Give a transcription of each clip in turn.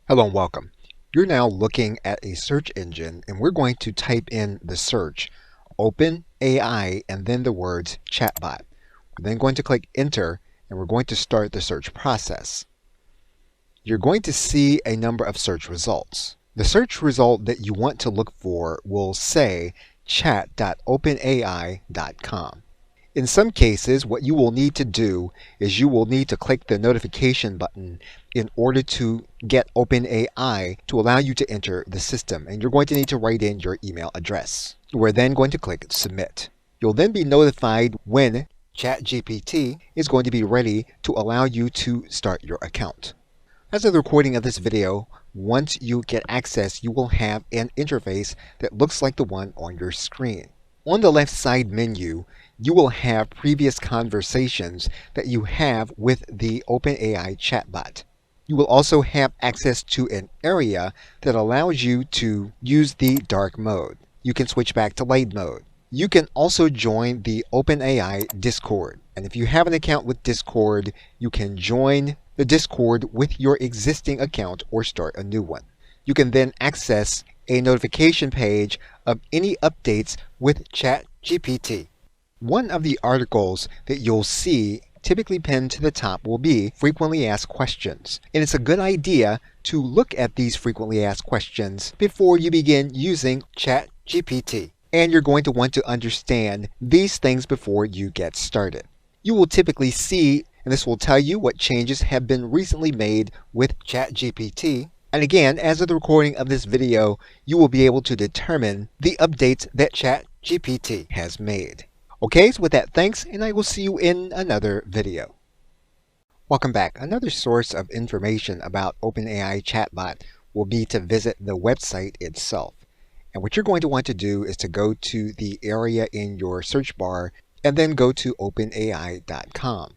Hello and welcome. You're now looking at a search engine and we're going to type in the search Open AI and then the words chatbot. We're then going to click enter and we're going to start the search process. You're going to see a number of search results. The search result that you want to look for will say chat.openai.com. In some cases, what you will need to do is you will need to click the notification button in order to get OpenAI to allow you to enter the system. And you're going to need to write in your email address. We're then going to click Submit. You'll then be notified when ChatGPT is going to be ready to allow you to start your account. As of the recording of this video, once you get access, you will have an interface that looks like the one on your screen. On the left side menu, you will have previous conversations that you have with the OpenAI chatbot. You will also have access to an area that allows you to use the dark mode. You can switch back to light mode. You can also join the OpenAI Discord. And if you have an account with Discord, you can join the Discord with your existing account or start a new one. You can then access a notification page of any updates with ChatGPT. One of the articles that you'll see typically pinned to the top will be frequently asked questions. And it's a good idea to look at these frequently asked questions before you begin using ChatGPT. And you're going to want to understand these things before you get started. You will typically see, and this will tell you what changes have been recently made with ChatGPT. And again, as of the recording of this video, you will be able to determine the updates that ChatGPT has made. Okay, so with that, thanks, and I will see you in another video. Welcome back. Another source of information about OpenAI chatbot will be to visit the website itself. And what you're going to want to do is to go to the area in your search bar and then go to openai.com.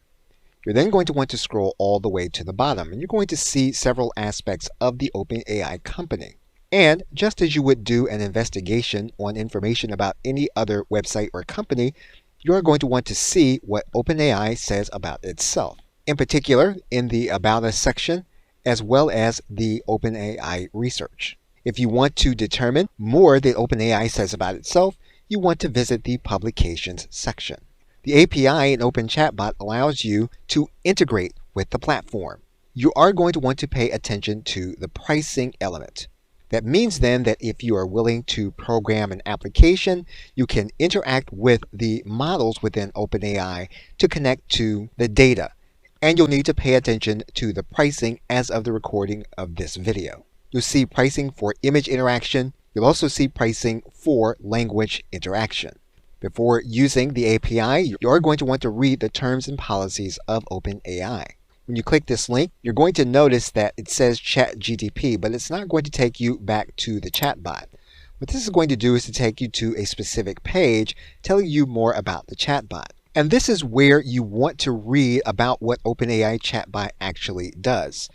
You're then going to want to scroll all the way to the bottom, and you're going to see several aspects of the OpenAI company. And just as you would do an investigation on information about any other website or company, you're going to want to see what OpenAI says about itself. In particular, in the About Us section, as well as the OpenAI research. If you want to determine more that OpenAI says about itself, you want to visit the Publications section. The API in OpenChatbot allows you to integrate with the platform. You are going to want to pay attention to the pricing element. That means then that if you are willing to program an application, you can interact with the models within OpenAI to connect to the data. And you'll need to pay attention to the pricing as of the recording of this video. You'll see pricing for image interaction. You'll also see pricing for language interaction. Before using the API, you're going to want to read the terms and policies of OpenAI. When you click this link, you're going to notice that it says ChatGPT, but it's not going to take you back to the chatbot. What this is going to do is to take you to a specific page telling you more about the chatbot. And this is where you want to read about what OpenAI chatbot actually does.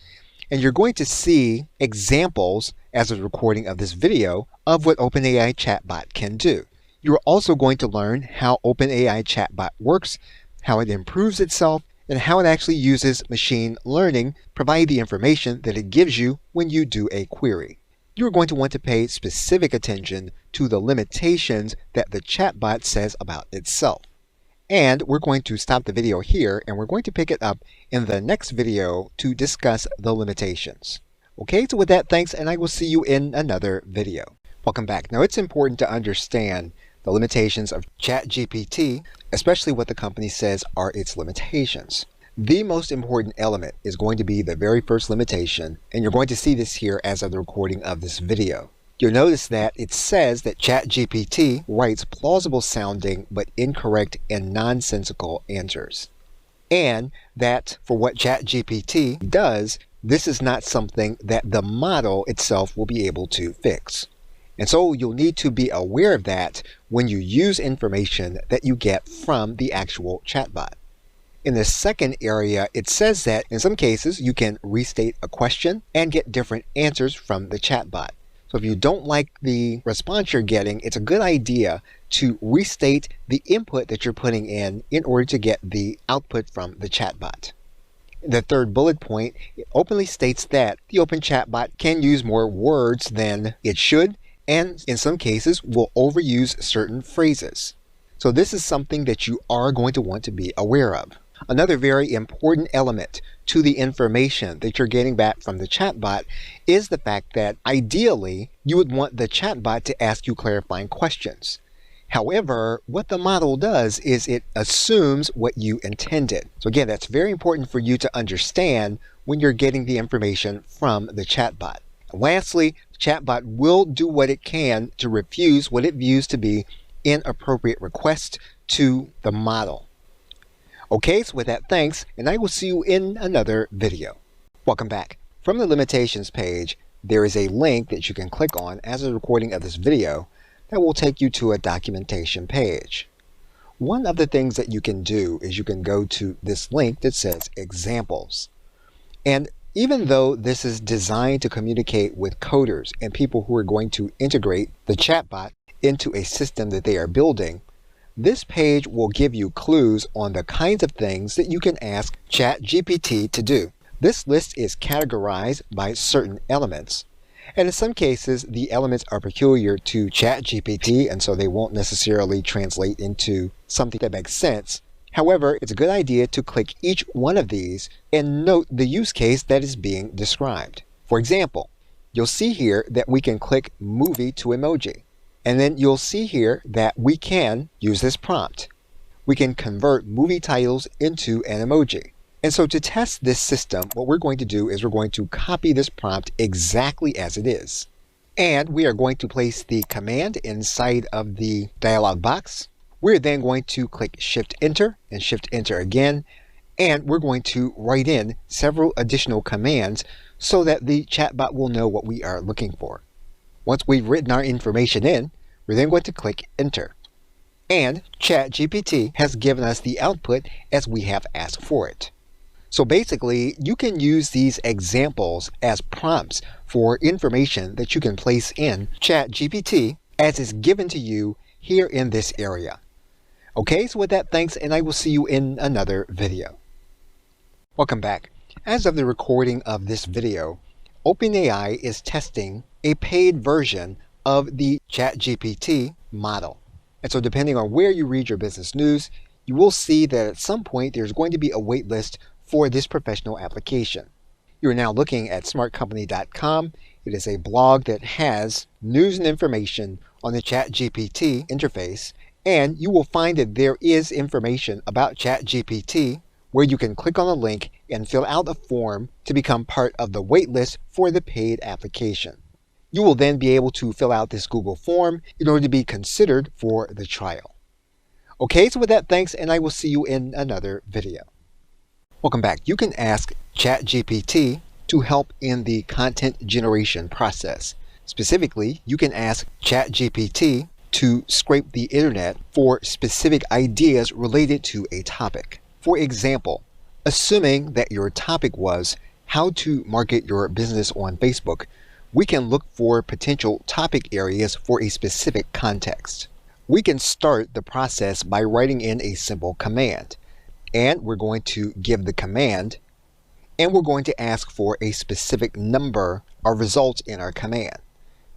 And you're going to see examples, as of the recording of this video, of what OpenAI chatbot can do. You're also going to learn how OpenAI chatbot works, how it improves itself, and how it actually uses machine learning to provide the information that it gives you when you do a query. You're going to want to pay specific attention to the limitations that the chatbot says about itself. And we're going to stop the video here, and we're going to pick it up in the next video to discuss the limitations. Okay, so with that, thanks, and I will see you in another video. Welcome back. Now, it's important to understand the limitations of ChatGPT, especially what the company says are its limitations. The most important element is going to be the very first limitation, and you're going to see this here as of the recording of this video. You'll notice that it says that ChatGPT writes plausible sounding but incorrect and nonsensical answers. And that for what ChatGPT does, this is not something that the model itself will be able to fix. And so you'll need to be aware of that when you use information that you get from the actual chatbot. In the second area, it says that in some cases you can restate a question and get different answers from the chatbot. So if you don't like the response you're getting, it's a good idea to restate the input that you're putting in order to get the output from the chatbot. The third bullet point, it openly states that the open chatbot can use more words than it should, and in some cases will overuse certain phrases. So this is something that you are going to want to be aware of. Another very important element to the information that you're getting back from the chatbot is the fact that ideally you would want the chatbot to ask you clarifying questions. However, what the model does is it assumes what you intended. So again, that's very important for you to understand when you're getting the information from the chatbot. Lastly, the chatbot will do what it can to refuse what it views to be inappropriate requests to the model. Okay, so with that, thanks, and I will see you in another video. Welcome back. From the limitations page, there is a link that you can click on as a recording of this video that will take you to a documentation page. One of the things that you can do is you can go to this link that says examples. And even though this is designed to communicate with coders and people who are going to integrate the chatbot into a system that they are building, this page will give you clues on the kinds of things that you can ask ChatGPT to do. This list is categorized by certain elements. And in some cases, the elements are peculiar to ChatGPT, and so they won't necessarily translate into something that makes sense. However, it's a good idea to click each one of these and note the use case that is being described. For example, you'll see here that we can click movie to emoji. And then you'll see here that we can use this prompt. We can convert movie titles into an emoji. And so to test this system, what we're going to do is we're going to copy this prompt exactly as it is. And we are going to place the command inside of the dialog box. We're then going to click Shift Enter and Shift Enter again. And we're going to write in several additional commands so that the chatbot will know what we are looking for. Once we've written our information in, we're then going to click Enter. And ChatGPT has given us the output as we have asked for it. So basically, you can use these examples as prompts for information that you can place in ChatGPT as is given to you here in this area. Okay, so with that, thanks, and I will see you in another video. Welcome back. As of the recording of this video, OpenAI is testing a paid version of the ChatGPT model. And so depending on where you read your business news, you will see that at some point there's going to be a wait list for this professional application. You're now looking at smartcompany.com. It is a blog that has news and information on the ChatGPT interface, and you will find that there is information about ChatGPT where you can click on a link and fill out a form to become part of the waitlist for the paid application. You will then be able to fill out this Google form in order to be considered for the trial. Okay, so with that, thanks, and I will see you in another video. Welcome back. You can ask ChatGPT to help in the content generation process. Specifically, you can ask ChatGPT to scrape the internet for specific ideas related to a topic. For example, assuming that your topic was how to market your business on Facebook, we can look for potential topic areas for a specific context. We can start the process by writing in a simple command. And we're going to give the command, and we're going to ask for a specific number of results in our command.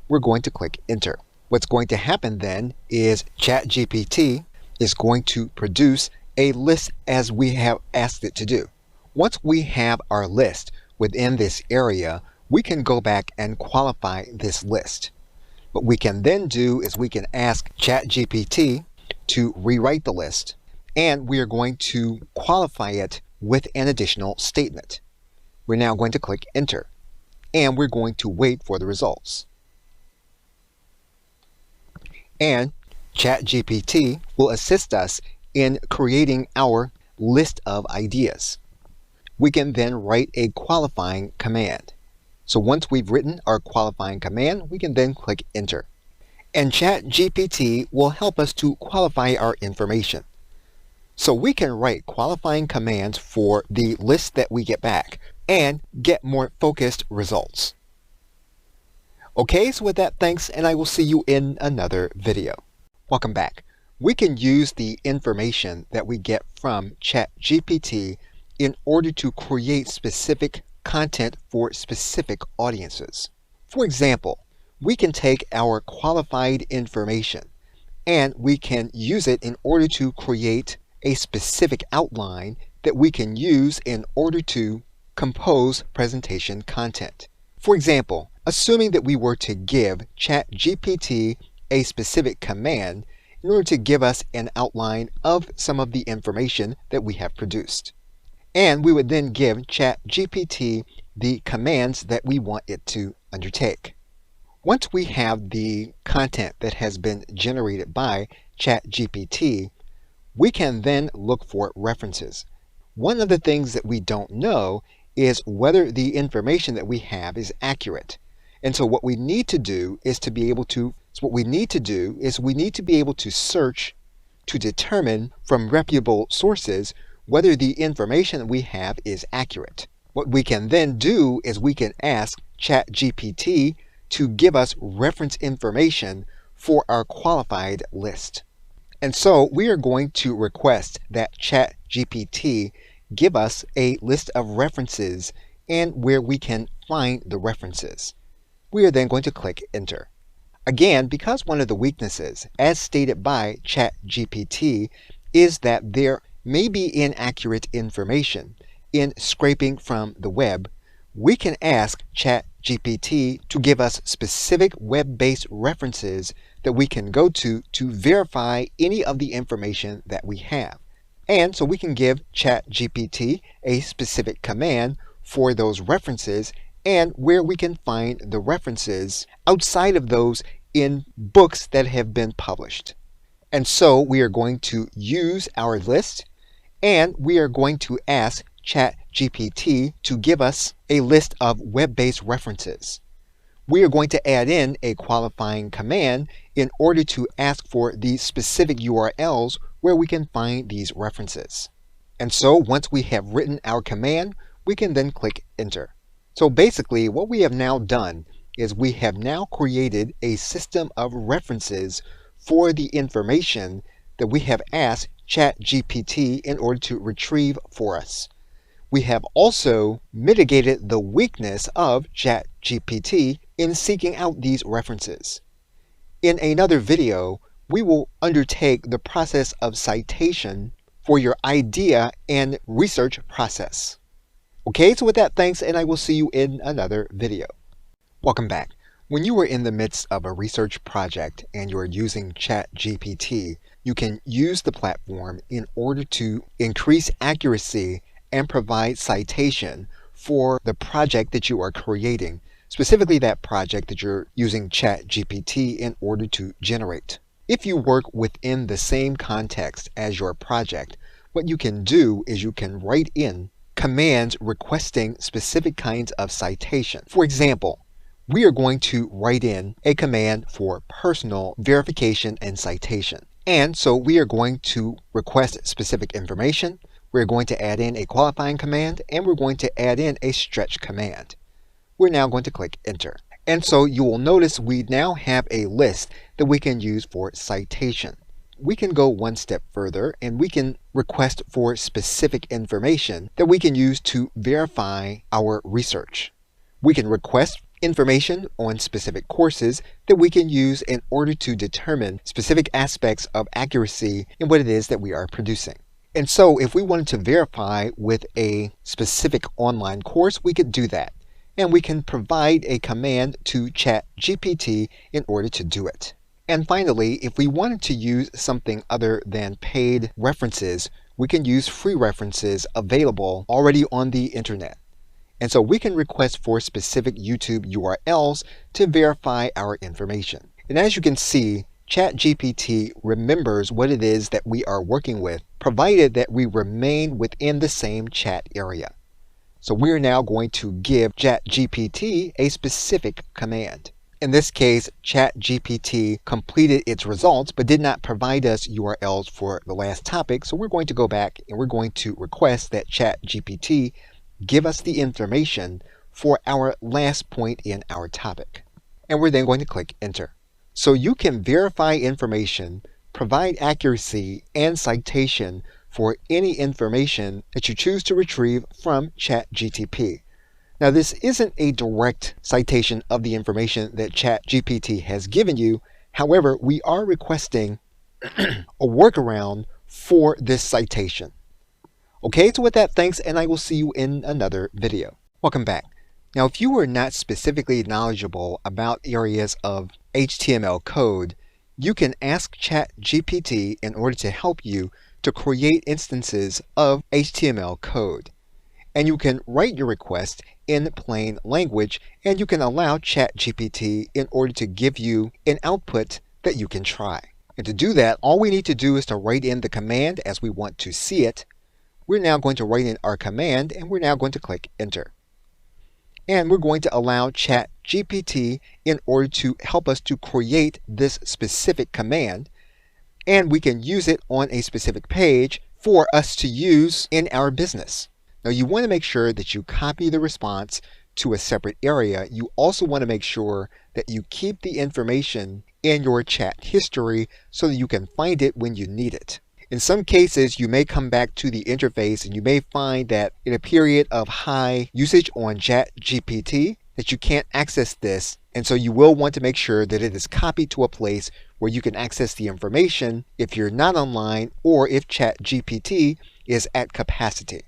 We're going to click Enter. What's going to happen then is ChatGPT is going to produce a list as we have asked it to do. Once we have our list within this area, we can go back and qualify this list. What we can then do is we can ask ChatGPT to rewrite the list, and we are going to qualify it with an additional statement. We're now going to click Enter, and we're going to wait for the results. And ChatGPT will assist us in creating our list of ideas. We can then write a qualifying command. So once we've written our qualifying command, we can then click Enter. And ChatGPT will help us to qualify our information. So we can write qualifying commands for the list that we get back and get more focused results. Okay, so with that, thanks, and I will see you in another video. Welcome back. We can use the information that we get from ChatGPT in order to create specific content for specific audiences. For example, we can take our qualified information and we can use it in order to create a specific outline that we can use in order to compose presentation content. For example, assuming that we were to give ChatGPT a specific command in order to give us an outline of some of the information that we have produced. And we would then give ChatGPT the commands that we want it to undertake. Once we have the content that has been generated by ChatGPT, we can then look for references. One of the things that we don't know is whether the information that we have is accurate. And so what we need to do is we need to be able to search to determine from reputable sources whether the information that we have is accurate. What we can then do is we can ask ChatGPT to give us reference information for our qualified list. And so we are going to request that ChatGPT give us a list of references and where we can find the references. We are then going to click Enter. Again, because one of the weaknesses, as stated by ChatGPT, is that there may be inaccurate information in scraping from the web, we can ask ChatGPT to give us specific web-based references that we can go to verify any of the information that we have. And so we can give ChatGPT a specific command for those references and where we can find the references outside of those in books that have been published. And so we are going to use our list and we are going to ask ChatGPT to give us a list of web-based references. We are going to add in a qualifying command in order to ask for the specific URLs where we can find these references. And so once we have written our command, we can then click Enter. So basically what we have now done is we have now created a system of references for the information that we have asked ChatGPT in order to retrieve for us. We have also mitigated the weakness of ChatGPT in seeking out these references. In another video, we will undertake the process of citation for your idea and research process. Okay, so with that, thanks, and I will see you in another video. Welcome back. When you are in the midst of a research project and you are using ChatGPT, you can use the platform in order to increase accuracy and provide citation for the project that you are creating, specifically that project that you're using ChatGPT in order to generate. If you work within the same context as your project, what you can do is you can write in commands requesting specific kinds of citation. For example, we are going to write in a command for personal verification and citation. And so we are going to request specific information. We're going to add in a qualifying command, and we're going to add in a stretch command. We're now going to click Enter. And so you will notice we now have a list that we can use for citation. We can go one step further and we can request for specific information that we can use to verify our research. We can request information on specific courses that we can use in order to determine specific aspects of accuracy in what it is that we are producing. And so if we wanted to verify with a specific online course, we could do that. And we can provide a command to ChatGPT in order to do it. And finally, if we wanted to use something other than paid references, we can use free references available already on the internet. And so we can request for specific YouTube URLs to verify our information. And as you can see, ChatGPT remembers what it is that we are working with, provided that we remain within the same chat area. So we're now going to give ChatGPT a specific command. In this case, ChatGPT completed its results but did not provide us URLs for the last topic. So we're going to go back and we're going to request that ChatGPT give us the information for our last point in our topic. And we're then going to click Enter. So you can verify information, provide accuracy and citation for any information that you choose to retrieve from ChatGPT. Now, this isn't a direct citation of the information that ChatGPT has given you. However, we are requesting a workaround for this citation. Okay, so with that, thanks, and I will see you in another video. Welcome back. Now, if you are not specifically knowledgeable about areas of HTML code, you can ask ChatGPT in order to help you to create instances of HTML code. And you can write your request in plain language, and you can allow ChatGPT in order to give you an output that you can try. And to do that, all we need to do is to write in the command as we want to see it. We're now going to write in our command, and we're now going to click enter. And we're going to allow ChatGPT in order to help us to create this specific command, and we can use it on a specific page for us to use in our business. Now, you want to make sure that you copy the response to a separate area. You also want to make sure that you keep the information in your chat history so that you can find it when you need it. In some cases, you may come back to the interface and you may find that in a period of high usage on ChatGPT that you can't access this, and so you will want to make sure that it is copied to a place where you can access the information if you're not online or if ChatGPT is at capacity.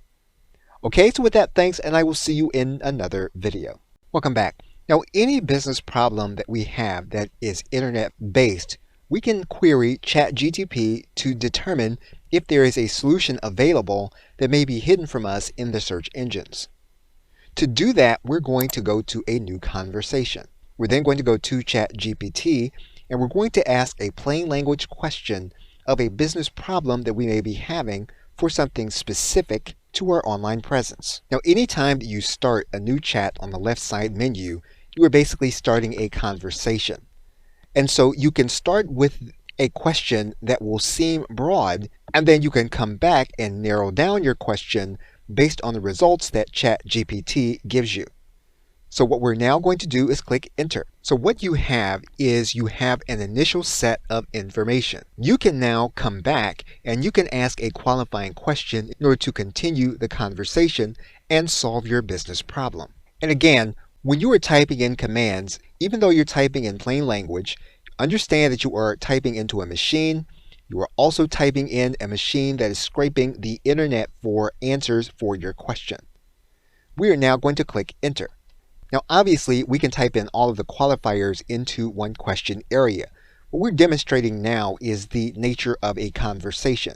Okay, so with that, thanks, and I will see you in another video. Welcome back. Now, any business problem that we have that is internet-based, we can query ChatGPT to determine if there is a solution available that may be hidden from us in the search engines. To do that, we're going to go to a new conversation. We're then going to go to ChatGPT, and we're going to ask a plain language question of a business problem that we may be having for something specific to our online presence. Now, anytime that you start a new chat on the left side menu, you are basically starting a conversation. And so you can start with a question that will seem broad, and then you can come back and narrow down your question based on the results that ChatGPT gives you. So what we're now going to do is click enter. So what you have is you have an initial set of information. You can now come back and you can ask a qualifying question in order to continue the conversation and solve your business problem. And again, when you are typing in commands, even though you're typing in plain language, understand that you are typing into a machine. You are also typing in a machine that is scraping the internet for answers for your question. We are now going to click enter. Now, obviously, we can type in all of the qualifiers into one question area. What we're demonstrating now is the nature of a conversation.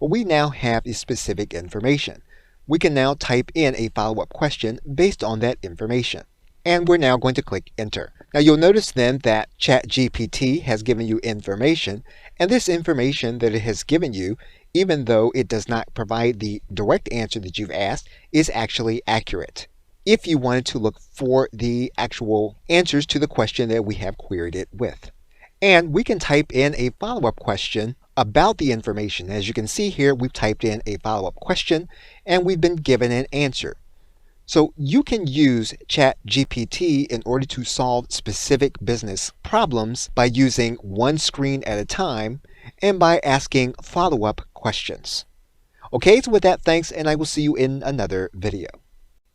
But we now have the specific information. We can now type in a follow-up question based on that information. And we're now going to click enter. Now, you'll notice then that ChatGPT has given you information, and this information that it has given you, even though it does not provide the direct answer that you've asked, is actually accurate if you wanted to look for the actual answers to the question that we have queried it with. And we can type in a follow-up question about the information. As you can see here, we've typed in a follow-up question and we've been given an answer. So you can use ChatGPT in order to solve specific business problems by using one screen at a time and by asking follow-up questions. Okay, so with that, thanks, and I will see you in another video.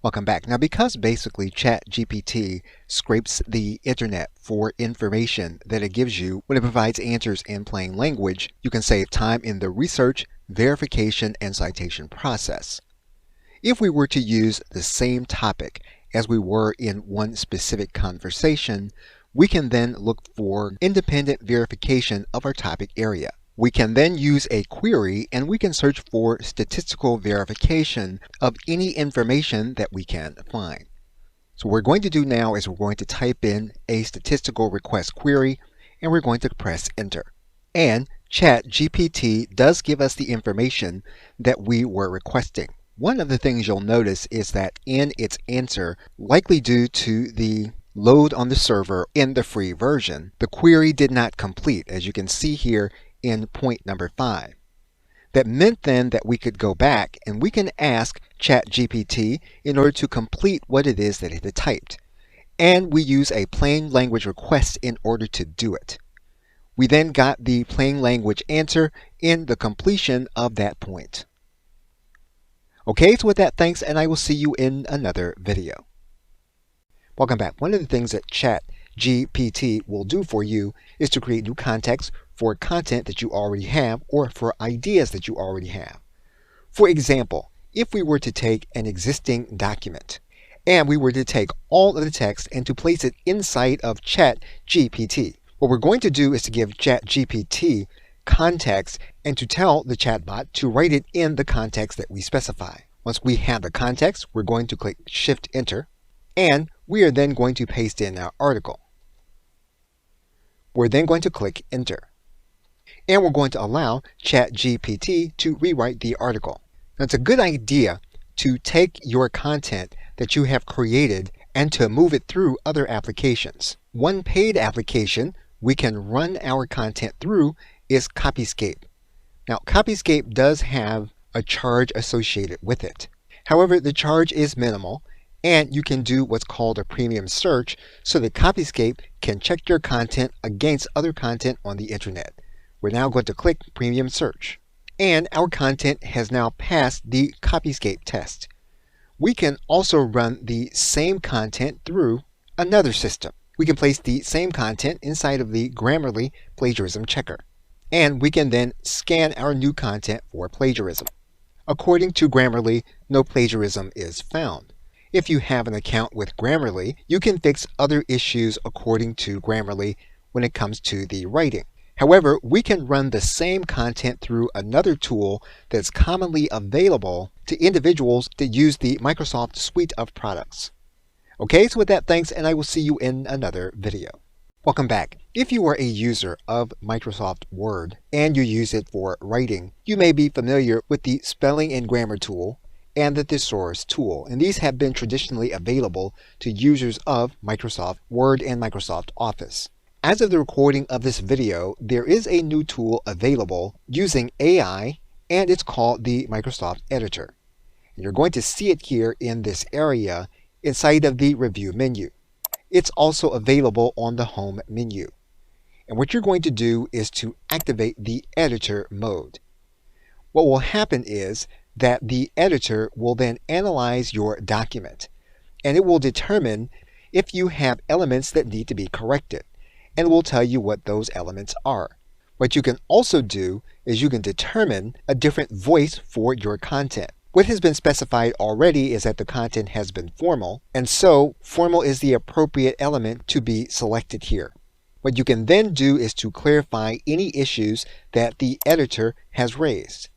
Welcome back. Now, because basically ChatGPT scrapes the internet for information that it gives you when it provides answers in plain language, you can save time in the research, verification, and citation process. If we were to use the same topic as we were in one specific conversation, we can then look for independent verification of our topic area. We can then use a query and we can search for statistical verification of any information that we can find. So what we're going to do now is we're going to type in a statistical request query and we're going to press enter. And ChatGPT does give us the information that we were requesting. One of the things you'll notice is that in its answer, likely due to the load on the server in the free version, the query did not complete, as you can see here in point number 5. That meant then that we could go back and we can ask ChatGPT in order to complete what it is that it had typed. And we use a plain language request in order to do it. We then got the plain language answer in the completion of that point. Okay, so with that, thanks, and I will see you in another video. Welcome back. One of the things that ChatGPT will do for you is to create new context for content that you already have or for ideas that you already have. For example, if we were to take an existing document and we were to take all of the text and to place it inside of ChatGPT, what we're going to do is to give ChatGPT context and to tell the chatbot to write it in the context that we specify. Once we have the context, we're going to click Shift Enter, and we are then going to paste in our article. We're then going to click Enter, and we're going to allow ChatGPT to rewrite the article. Now, it's a good idea to take your content that you have created and to move it through other applications. One paid application we can run our content through is Copyscape. Now, Copyscape does have a charge associated with it. However, the charge is minimal, and you can do what's called a premium search so that Copyscape can check your content against other content on the internet. We're now going to click Premium Search, and our content has now passed the Copyscape test. We can also run the same content through another system. We can place the same content inside of the Grammarly plagiarism checker, and we can then scan our new content for plagiarism. According to Grammarly, no plagiarism is found. If you have an account with Grammarly, you can fix other issues according to Grammarly when it comes to the writing. However, we can run the same content through another tool that's commonly available to individuals that use the Microsoft suite of products. Okay, so with that, thanks, and I will see you in another video. Welcome back. If you are a user of Microsoft Word and you use it for writing, you may be familiar with the Spelling and Grammar tool and the Thesaurus tool, and these have been traditionally available to users of Microsoft Word and Microsoft Office. As of the recording of this video, there is a new tool available using AI, and it's called the Microsoft Editor. And you're going to see it here in this area inside of the Review menu. It's also available on the Home menu. And what you're going to do is to activate the Editor mode. What will happen is that the editor will then analyze your document, and it will determine if you have elements that need to be corrected, and it will tell you what those elements are. What you can also do is you can determine a different voice for your content. What has been specified already is that the content has been formal, and so formal is the appropriate element to be selected here. What you can then do is to clarify any issues that the editor has raised.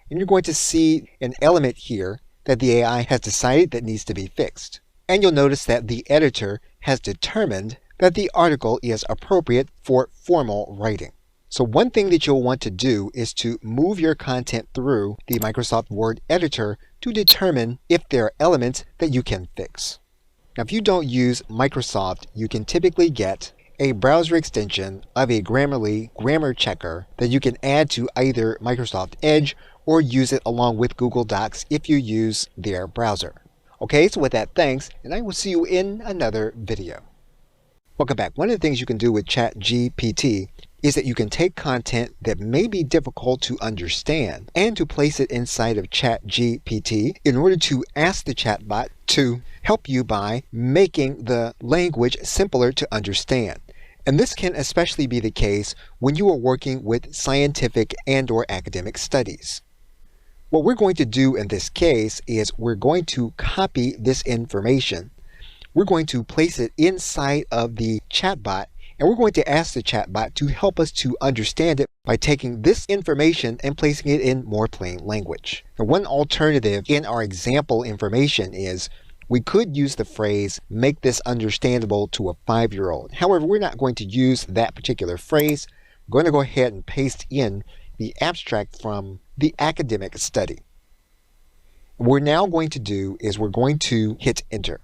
And you're going to see an element here that the AI has decided that needs to be fixed. And you'll notice that the editor has determined that the article is appropriate for formal writing. So one thing that you'll want to do is to move your content through the Microsoft Word editor to determine if there are elements that you can fix. Now, if you don't use Microsoft, you can typically get a browser extension of a Grammarly grammar checker that you can add to either Microsoft Edge or use it along with Google Docs if you use their browser. Okay, so with that, thanks, and I will see you in another video. Welcome back. One of the things you can do with ChatGPT is that you can take content that may be difficult to understand and to place it inside of ChatGPT in order to ask the chatbot to help you by making the language simpler to understand. And this can especially be the case when you are working with scientific and/or academic studies. What we're going to do in this case is we're going to copy this information. We're going to place it inside of the chatbot, and we're going to ask the chatbot to help us to understand it by taking this information and placing it in more plain language. Now, one alternative in our example information is we could use the phrase, make this understandable to a 5-year-old. However, we're not going to use that particular phrase. We're going to go ahead and paste in the abstract from the academic study. What we're now going to do is we're going to hit enter,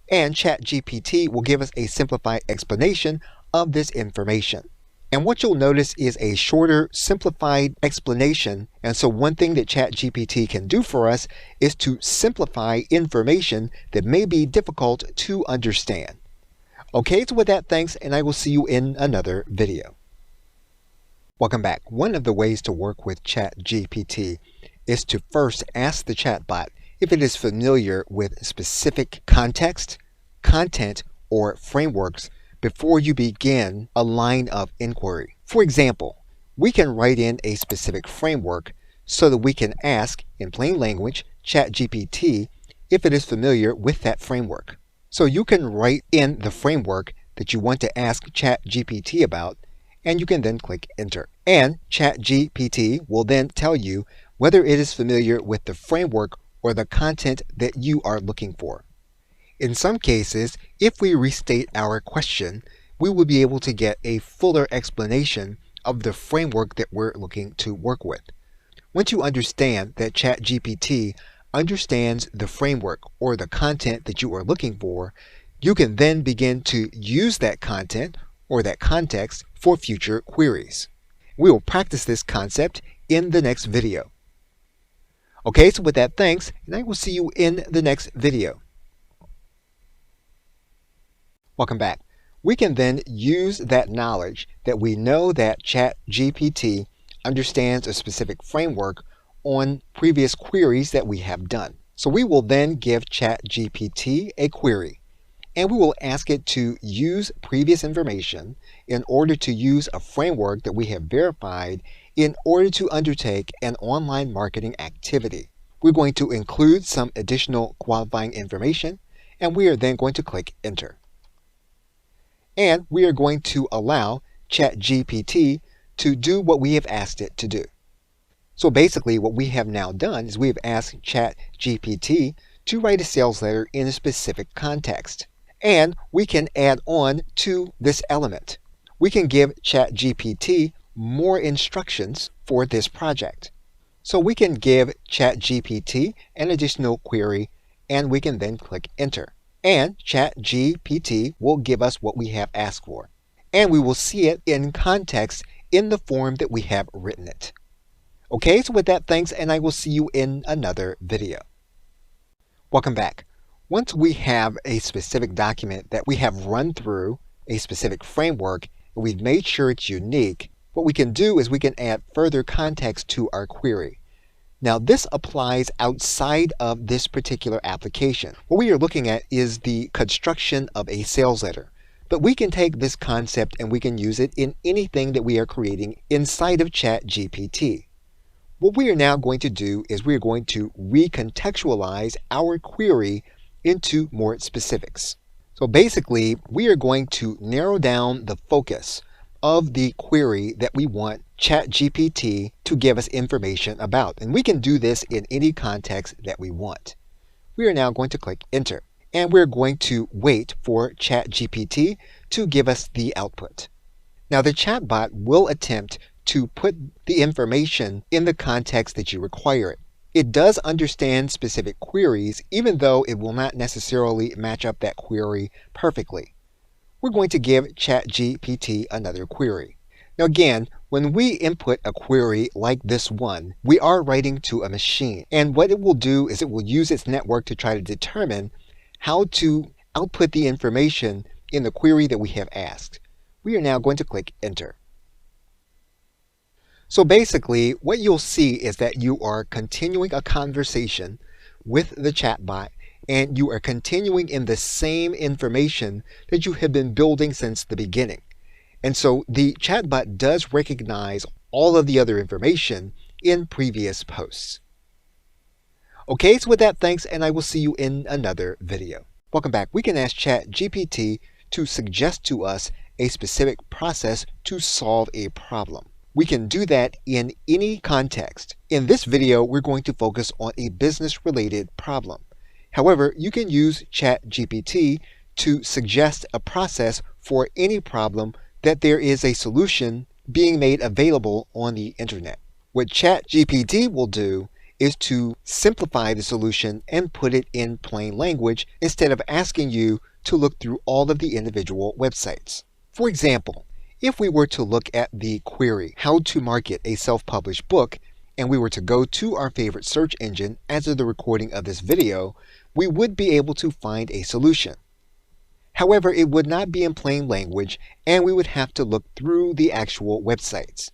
and ChatGPT will give us a simplified explanation of this information. And what you'll notice is a shorter, simplified explanation. And so one thing that ChatGPT can do for us is to simplify information that may be difficult to understand. Okay, so with that, thanks, and I will see you in another video. Welcome back. One of the ways to work with ChatGPT is to first ask the chatbot if it is familiar with specific context, content, or frameworks before you begin a line of inquiry. For example, we can write in a specific framework so that we can ask, in plain language, ChatGPT if it is familiar with that framework. So you can write in the framework that you want to ask ChatGPT about, and you can then click Enter. And ChatGPT will then tell you whether it is familiar with the framework or the content that you are looking for. In some cases, if we restate our question, we will be able to get a fuller explanation of the framework that we're looking to work with. Once you understand that ChatGPT understands the framework or the content that you are looking for, you can then begin to use that content or that context for future queries. We will practice this concept in the next video. Okay, so with that, thanks, and I will see you in the next video. Welcome back. We can then use that knowledge that we know that ChatGPT understands a specific framework on previous queries that we have done. So we will then give ChatGPT a query, and we will ask it to use previous information in order to use a framework that we have verified in order to undertake an online marketing activity. We're going to include some additional qualifying information, and we are then going to click Enter. And we are going to allow ChatGPT to do what we have asked it to do. So basically what we have now done is we have asked ChatGPT to write a sales letter in a specific context. And we can add on to this element. We can give ChatGPT more instructions for this project. So we can give ChatGPT an additional query, and we can then click Enter. And ChatGPT will give us what we have asked for. And we will see it in context in the form that we have written it. Okay, so with that, thanks, and I will see you in another video. Welcome back. Once we have a specific document that we have run through a specific framework, and we've made sure it's unique, what we can do is we can add further context to our query. Now this applies outside of this particular application. What we are looking at is the construction of a sales letter. But we can take this concept and we can use it in anything that we are creating inside of ChatGPT. What we are now going to do is we are going to recontextualize our query into more specifics. So basically, we are going to narrow down the focus of the query that we want ChatGPT to give us information about. And we can do this in any context that we want. We are now going to click Enter. And we're going to wait for ChatGPT to give us the output. Now the chatbot will attempt to put the information in the context that you require it. It does understand specific queries, even though it will not necessarily match up that query perfectly. We're going to give ChatGPT another query. Now again, when we input a query like this one, we are writing to a machine. And what it will do is it will use its network to try to determine how to output the information in the query that we have asked. We are now going to click Enter. So basically, what you'll see is that you are continuing a conversation with the chatbot, and you are continuing in the same information that you have been building since the beginning. And so the chatbot does recognize all of the other information in previous posts. Okay, so with that, thanks, and I will see you in another video. Welcome back. We can ask ChatGPT to suggest to us a specific process to solve a problem. We can do that in any context. In this video, we're going to focus on a business-related problem. However, you can use ChatGPT to suggest a process for any problem that there is a solution being made available on the internet. What ChatGPT will do is to simplify the solution and put it in plain language instead of asking you to look through all of the individual websites. For example, if we were to look at the query, how to market a self-published book, and we were to go to our favorite search engine as of the recording of this video, we would be able to find a solution. However, it would not be in plain language, and we would have to look through the actual websites.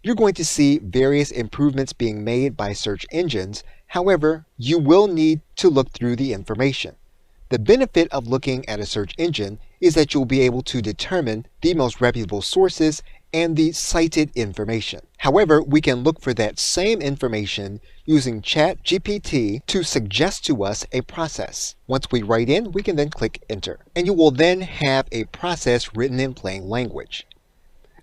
You're going to see various improvements being made by search engines. However, you will need to look through the information. The benefit of looking at a search engine is that you'll be able to determine the most reputable sources and the cited information. However, we can look for that same information using ChatGPT to suggest to us a process. Once we write in, we can then click enter, and you will then have a process written in plain language.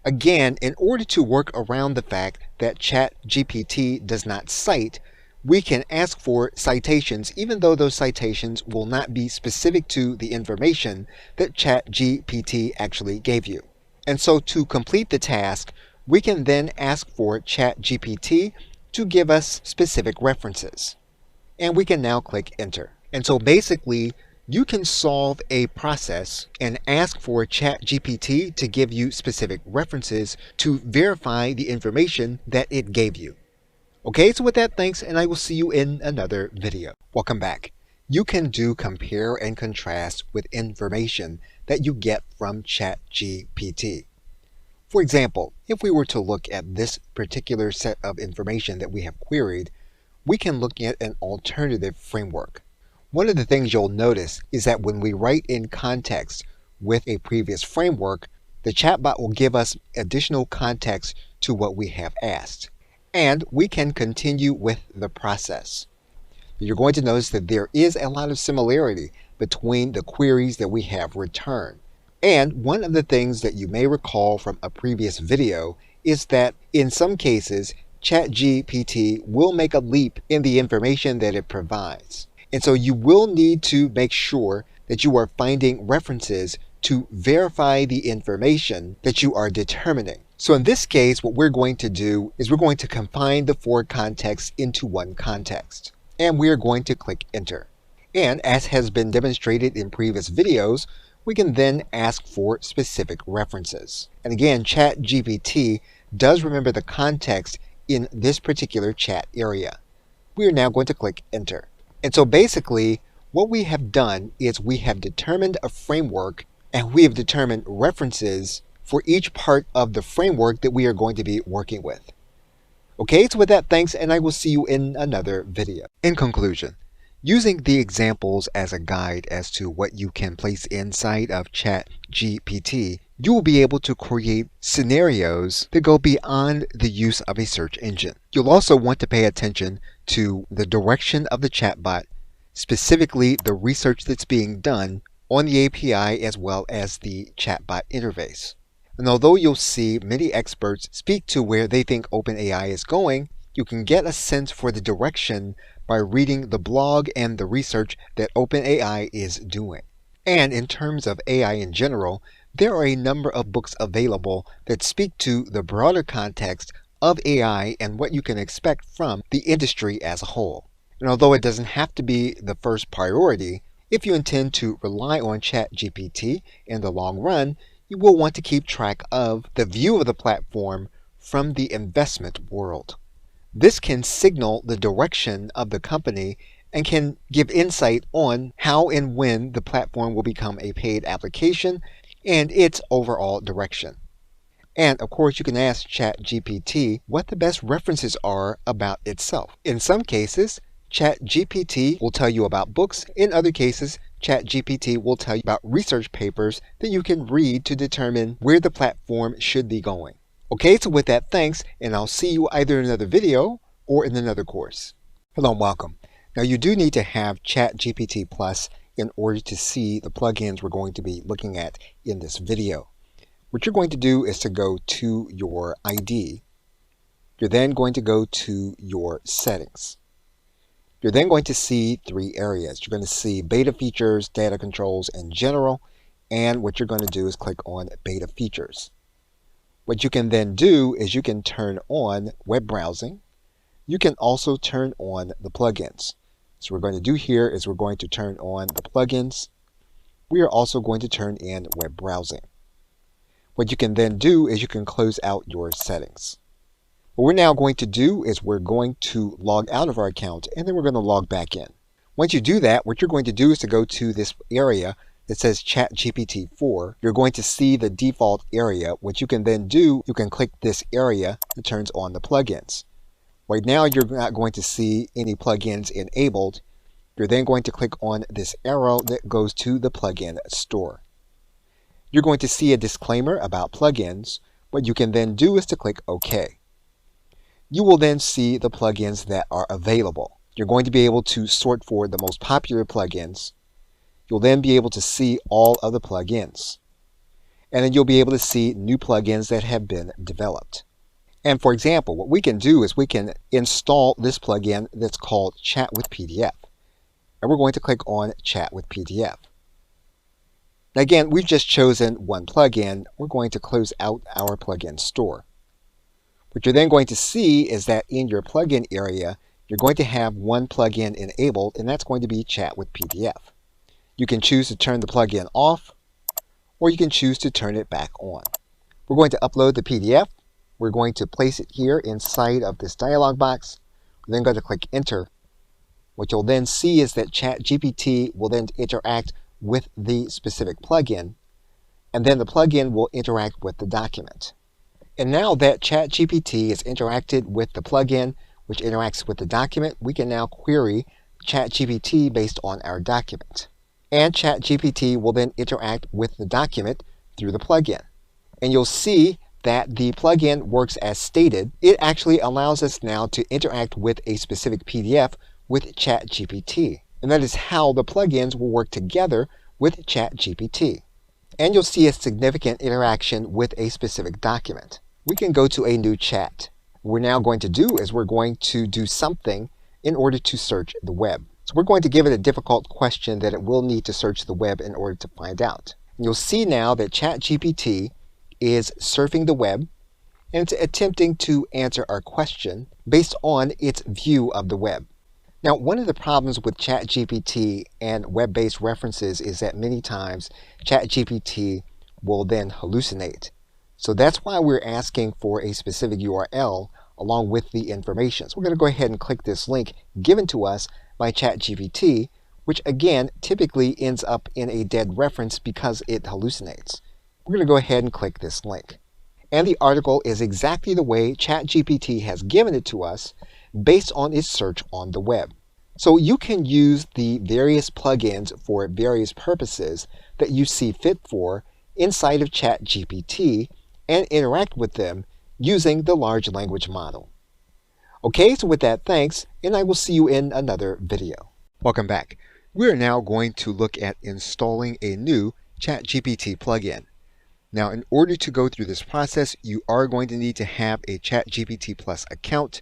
Again, in order to work around the fact that ChatGPT does not cite, we can ask for citations even though those citations will not be specific to the information that ChatGPT actually gave you. And so to complete the task, we can then ask for ChatGPT to give us specific references. And we can now click enter. And so basically, you can solve a process and ask for ChatGPT to give you specific references to verify the information that it gave you. Okay, so with that, thanks, and I will see you in another video. Welcome back. You can do compare and contrast with information that you get from ChatGPT. For example, if we were to look at this particular set of information that we have queried, we can look at an alternative framework. One of the things you'll notice is that when we write in context with a previous framework, the chatbot will give us additional context to what we have asked. And we can continue with the process. You're going to notice that there is a lot of similarity between the queries that we have returned. And one of the things that you may recall from a previous video is that in some cases, ChatGPT will make a leap in the information that it provides. And so you will need to make sure that you are finding references to verify the information that you are determining. So in this case, what we're going to do is we're going to confine the four contexts into one context. And we are going to click enter. And as has been demonstrated in previous videos, we can then ask for specific references. And again, ChatGPT does remember the context in this particular chat area. We are now going to click enter. And so basically, what we have done is we have determined a framework and we have determined references for each part of the framework that we are going to be working with. Okay, so with that, thanks, and I will see you in another video. In conclusion, using the examples as a guide as to what you can place inside of ChatGPT, you will be able to create scenarios that go beyond the use of a search engine. You'll also want to pay attention to the direction of the chatbot, specifically the research that's being done on the API as well as the chatbot interface. And although you'll see many experts speak to where they think OpenAI is going, you can get a sense for the direction by reading the blog and the research that OpenAI is doing. And in terms of AI in general, there are a number of books available that speak to the broader context of AI and what you can expect from the industry as a whole. And although it doesn't have to be the first priority, if you intend to rely on ChatGPT in the long run, you will want to keep track of the view of the platform from the investment world. This can signal the direction of the company and can give insight on how and when the platform will become a paid application and its overall direction. And of course, you can ask ChatGPT what the best references are about itself. In some cases, ChatGPT will tell you about books. In other cases, ChatGPT will tell you about research papers that you can read to determine where the platform should be going. Okay, so with that, thanks, and I'll see you either in another video or in another course. Hello and welcome. Now you do need to have ChatGPT Plus in order to see the plugins we're going to be looking at in this video. What you're going to do is to go to your ID. You're then going to go to your settings. You're then going to see three areas. You're going to see beta features, data controls, and general. And what you're going to do is click on beta features. What you can then do is you can turn on web browsing. You can also turn on the plugins. So what we're going to do here is we're going to turn on the plugins. We are also going to turn in web browsing. What you can then do is you can close out your settings. What we're now going to do is we're going to log out of our account and then we're going to log back in. Once you do that, what you're going to do is to go to this area that says ChatGPT 4, you're going to see the default area. What you can then do, you can click this area that turns on the plugins. Right now, you're not going to see any plugins enabled. You're then going to click on this arrow that goes to the plugin store. You're going to see a disclaimer about plugins. What you can then do is to click OK. You will then see the plugins that are available. You're going to be able to sort for the most popular plugins. You'll then be able to see all of the plugins. And then you'll be able to see new plugins that have been developed. And for example, what we can do is we can install this plugin that's called Chat with PDF. And we're going to click on Chat with PDF. Now again, we've just chosen one plugin. We're going to close out our plugin store. What you're then going to see is that in your plugin area, you're going to have one plugin enabled, and that's going to be Chat with PDF. You can choose to turn the plugin off, or you can choose to turn it back on. We're going to upload the PDF. We're going to place it here inside of this dialog box. We're then going to click Enter. What you'll then see is that ChatGPT will then interact with the specific plugin, and then the plugin will interact with the document. And now that ChatGPT has interacted with the plugin, which interacts with the document, we can now query ChatGPT based on our document. And ChatGPT will then interact with the document through the plugin. And you'll see that the plugin works as stated. It actually allows us now to interact with a specific PDF with ChatGPT. And that is how the plugins will work together with ChatGPT. And you'll see a significant interaction with a specific document. We can go to a new chat. What we're now going to do is we're going to do something in order to search the web. So we're going to give it a difficult question that it will need to search the web in order to find out. And you'll see now that ChatGPT is surfing the web, and it's attempting to answer our question based on its view of the web. Now, one of the problems with ChatGPT and web-based references is that many times ChatGPT will then hallucinate. So that's why we're asking for a specific URL along with the information. So we're going to go ahead and click this link given to us by ChatGPT, which again typically ends up in a dead reference because it hallucinates. We're going to go ahead and click this link. And the article is exactly the way ChatGPT has given it to us based on its search on the web. So you can use the various plugins for various purposes that you see fit for inside of ChatGPT and interact with them using the large language model. Okay, so with that, thanks, and I will see you in another video. Welcome back. We are now going to look at installing a new ChatGPT plugin. Now, in order to go through this process, you are going to need to have a ChatGPT Plus account.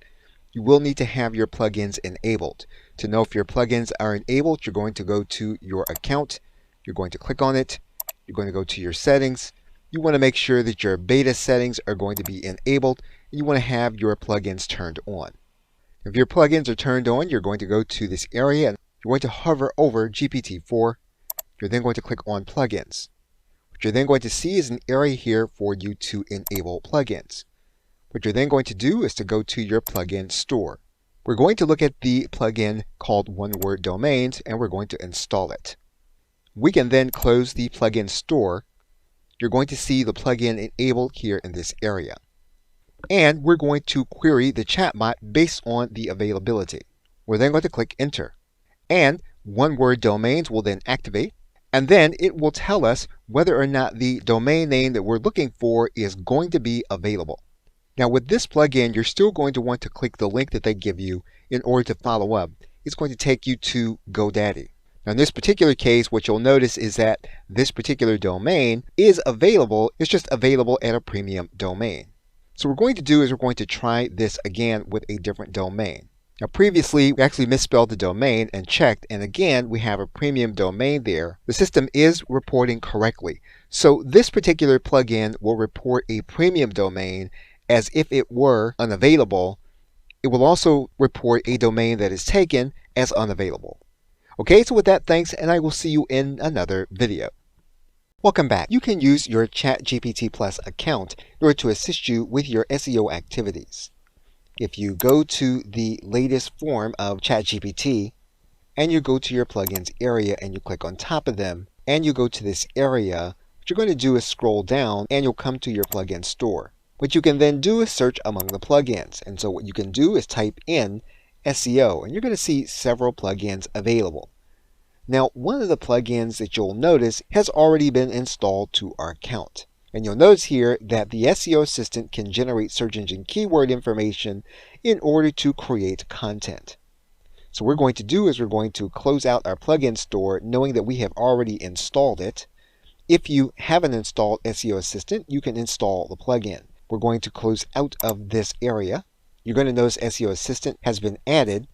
You will need to have your plugins enabled. To know if your plugins are enabled, you're going to go to your account. You're going to click on it. You're going to go to your settings. You want to make sure that your beta settings are going to be enabled, and you want to have your plugins turned on. If your plugins are turned on, you're going to go to this area and you're going to hover over GPT-4. You're then going to click on plugins. What you're then going to see is an area here for you to enable plugins. What you're then going to do is to go to your plugin store. We're going to look at the plugin called One Word Domains, and we're going to install it. We can then close the plugin store. You're going to see the plugin enabled here in this area. And we're going to query the chatbot based on the availability. We're then going to click Enter. And One Word Domains will then activate. And then it will tell us whether or not the domain name that we're looking for is going to be available. Now with this plugin, you're still going to want to click the link that they give you in order to follow up. It's going to take you to GoDaddy. Now in this particular case, what you'll notice is that this particular domain is available. It's just available at a premium domain. So what we're going to do is we're going to try this again with a different domain. Now previously, we actually misspelled the domain and checked, and again, we have a premium domain there. The system is reporting correctly. So this particular plugin will report a premium domain as if it were unavailable. It will also report a domain that is taken as unavailable. Okay, so with that, thanks, and I will see you in another video. Welcome back. You can use your ChatGPT Plus account in order to assist you with your SEO activities. If you go to the latest form of ChatGPT and you go to your plugins area and you click on top of them, and you go to this area, what you're going to do is scroll down and you'll come to your plugin store. What you can then do is search among the plugins. And so what you can do is type in SEO, and you're going to see several plugins available. Now, one of the plugins that you'll notice has already been installed to our account. And you'll notice here that the SEO assistant can generate search engine keyword information in order to create content. So what we're going to do is we're going to close out our plugin store knowing that we have already installed it. If you haven't installed SEO Assistant, you can install the plugin. We're going to close out of this area. You're going to notice SEO Assistant has been added,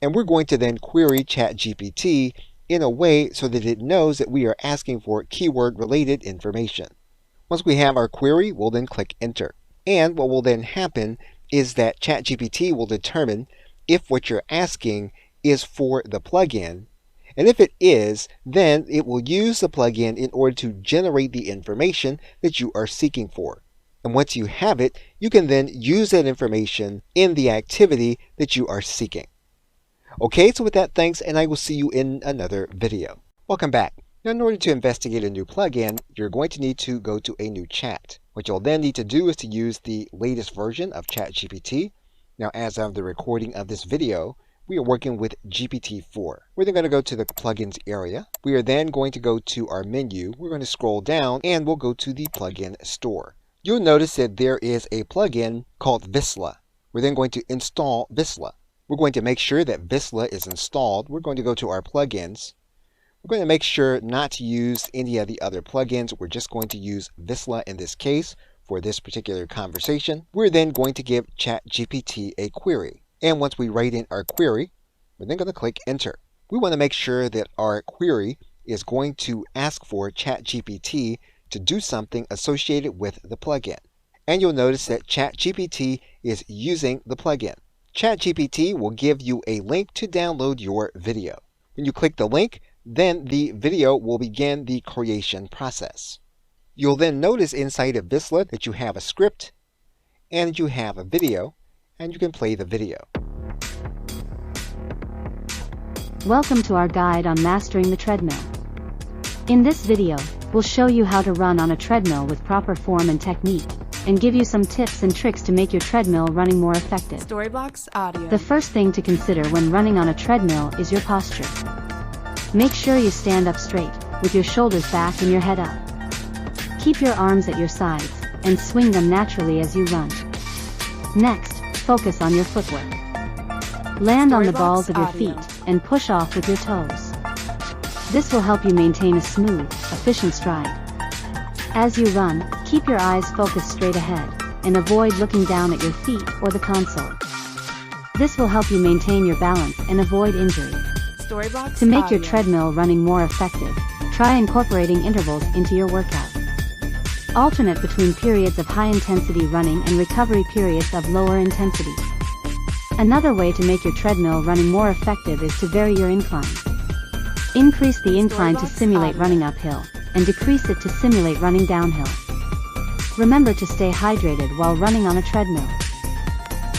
and we're going to then query ChatGPT in a way so that it knows that we are asking for keyword related information. Once we have our query, we'll then click enter. And what will then happen is that ChatGPT will determine if what you're asking is for the plugin. And if it is, then it will use the plugin in order to generate the information that you are seeking for. And once you have it, you can then use that information in the activity that you are seeking. Okay, so with that, thanks, and I will see you in another video. Welcome back. Now, in order to investigate a new plugin, you're going to need to go to a new chat. What you'll then need to do is to use the latest version of ChatGPT. Now, as of the recording of this video, we are working with GPT-4. We're then going to go to the plugins area. We are then going to go to our menu. We're going to scroll down and we'll go to the plugin store. You'll notice that there is a plugin called Visla. We're then going to install Visla. We're going to make sure that Visla is installed. We're going to go to our plugins. We're going to make sure not to use any of the other plugins. We're just going to use Visla in this case for this particular conversation. We're then going to give ChatGPT a query. And once we write in our query, we're then going to click enter. We want to make sure that our query is going to ask for ChatGPT to do something associated with the plugin. And you'll notice that ChatGPT is using the plugin. ChatGPT will give you a link to download your video. When you click the link, then the video will begin the creation process. You'll then notice inside of Visla that you have a script and you have a video, and you can play the video. Welcome to our guide on mastering the treadmill. In this video, we'll show you how to run on a treadmill with proper form and technique, and give you some tips and tricks to make your treadmill running more effective. Storybox Audio. The first thing to consider when running on a treadmill is your posture. Make sure you stand up straight, with your shoulders back and your head up. Keep your arms at your sides, and swing them naturally as you run. Next, focus on your footwork. Land on the balls of your feet, and push off with your toes. This will help you maintain a smooth, efficient stride. As you run, keep your eyes focused straight ahead, and avoid looking down at your feet or the console. This will help you maintain your balance and avoid injury. To make your treadmill running more effective, try incorporating intervals into your workout. Alternate between periods of high-intensity running and recovery periods of lower intensity. Another way to make your treadmill running more effective is to vary your incline. Increase the incline to simulate running uphill, and decrease it to simulate running downhill. Remember to stay hydrated while running on a treadmill.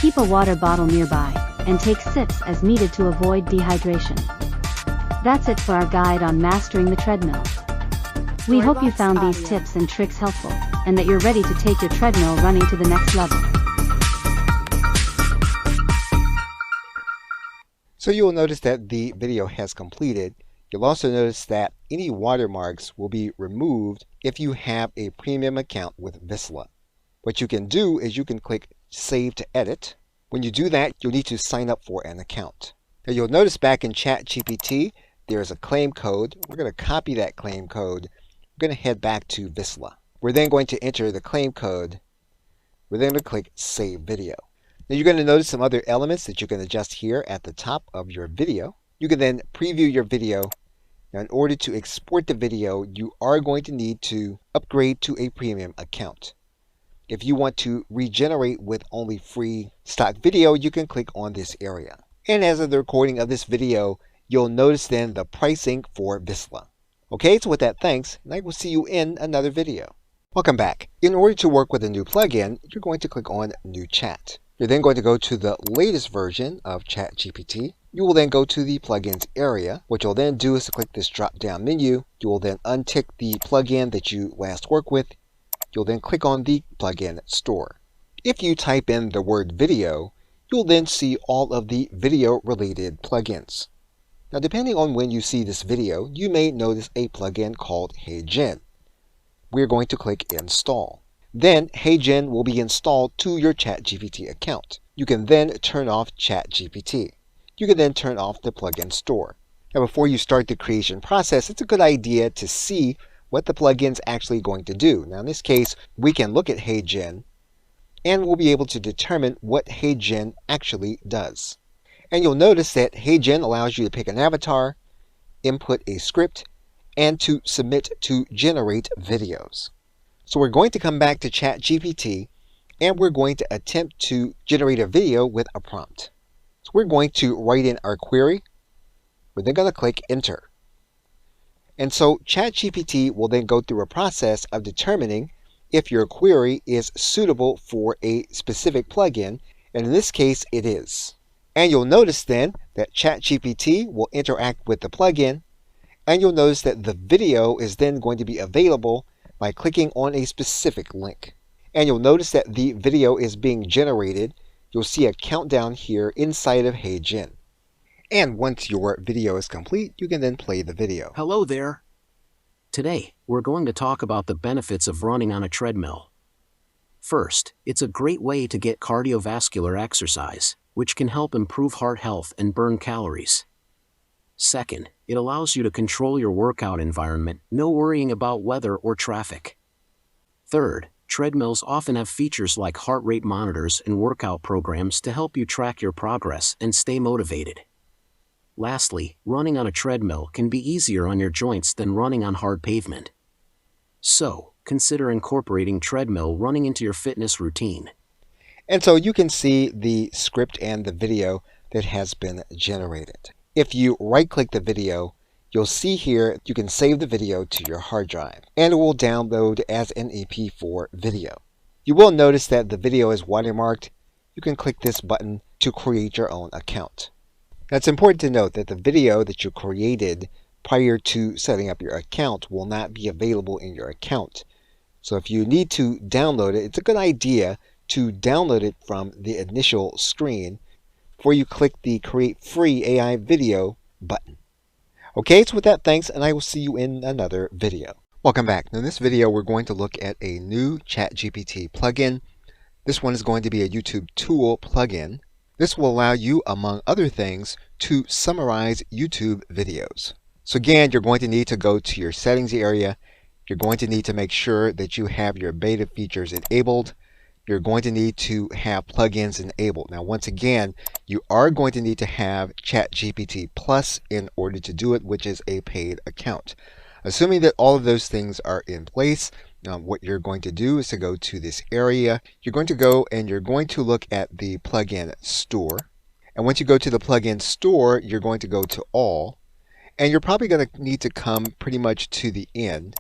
Keep a water bottle nearby, and take sips as needed to avoid dehydration. That's it for our guide on mastering the treadmill. We hope you found these tips and tricks helpful, and that you're ready to take your treadmill running to the next level. So you will notice that the video has completed. You'll also notice that any watermarks will be removed if you have a premium account with Visla. What you can do is you can click Save to Edit. When you do that, you'll need to sign up for an account. Now you'll notice back in ChatGPT, there's a claim code. We're going to copy that claim code. We're going to head back to Visla. We're then going to enter the claim code. We're then going to click Save Video. Now you're going to notice some other elements that you can adjust here at the top of your video. You can then preview your video. Now in order to export the video, you are going to need to upgrade to a premium account. If you want to regenerate with only free stock video, you can click on this area. And as of the recording of this video, you'll notice then the pricing for Visla. Okay, so with that, thanks, and I will see you in another video. Welcome back. In order to work with a new plugin, you're going to click on New Chat. You're then going to go to the latest version of ChatGPT. You will then go to the plugins area. What you'll then do is to click this drop down menu. You will then untick the plugin that you last worked with. You'll then click on the plugin store. If you type in the word video, you'll then see all of the video related plugins. Now, depending on when you see this video, you may notice a plugin called HeyGen. We're going to click install. Then HeyGen will be installed to your ChatGPT account. You can then turn off ChatGPT. You can then turn off the plugin store. Now, before you start the creation process, it's a good idea to see what the plugin's actually going to do. Now, in this case, we can look at HeyGen and we'll be able to determine what HeyGen actually does. And you'll notice that HeyGen allows you to pick an avatar, input a script, and to submit to generate videos. So we're going to come back to ChatGPT and we're going to attempt to generate a video with a prompt. So we're going to write in our query. We're then going to click enter. And so ChatGPT will then go through a process of determining if your query is suitable for a specific plugin, and in this case it is. And you'll notice then that ChatGPT will interact with the plugin, and you'll notice that the video is then going to be available by clicking on a specific link. And you'll notice that the video is being generated. You'll see a countdown here inside of HeyGen. And once your video is complete, you can then play the video. Hello there. Today, we're going to talk about the benefits of running on a treadmill. First, it's a great way to get cardiovascular exercise, which can help improve heart health and burn calories. Second, it allows you to control your workout environment, no worrying about weather or traffic. Third, treadmills often have features like heart rate monitors and workout programs to help you track your progress and stay motivated. Lastly, running on a treadmill can be easier on your joints than running on hard pavement. So, consider incorporating treadmill running into your fitness routine. And so you can see the script and the video that has been generated. If you right-click the video, you'll see here you can save the video to your hard drive, and it will download as an MP4 video. You will notice that the video is watermarked. You can click this button to create your own account. Now, it's important to note that the video that you created prior to setting up your account will not be available in your account. So if you need to download it, it's a good idea to download it from the initial screen before you click the Create Free AI Video button. Okay, so with that, thanks, and I will see you in another video. Welcome back. Now, in this video, we're going to look at a new ChatGPT plugin. This one is going to be a YouTube tool plugin. This will allow you, among other things, to summarize YouTube videos. So again, you're going to need to go to your settings area. You're going to need to make sure that you have your beta features enabled. You're going to need to have plugins enabled. Now, once again, you are going to need to have ChatGPT Plus in order to do it, which is a paid account. Assuming that all of those things are in place, what you're going to do is to go to this area. You're going to go and you're going to look at the plugin store. And once you go to the plugin store, you're going to go to all. And you're probably going to need to come pretty much to the end,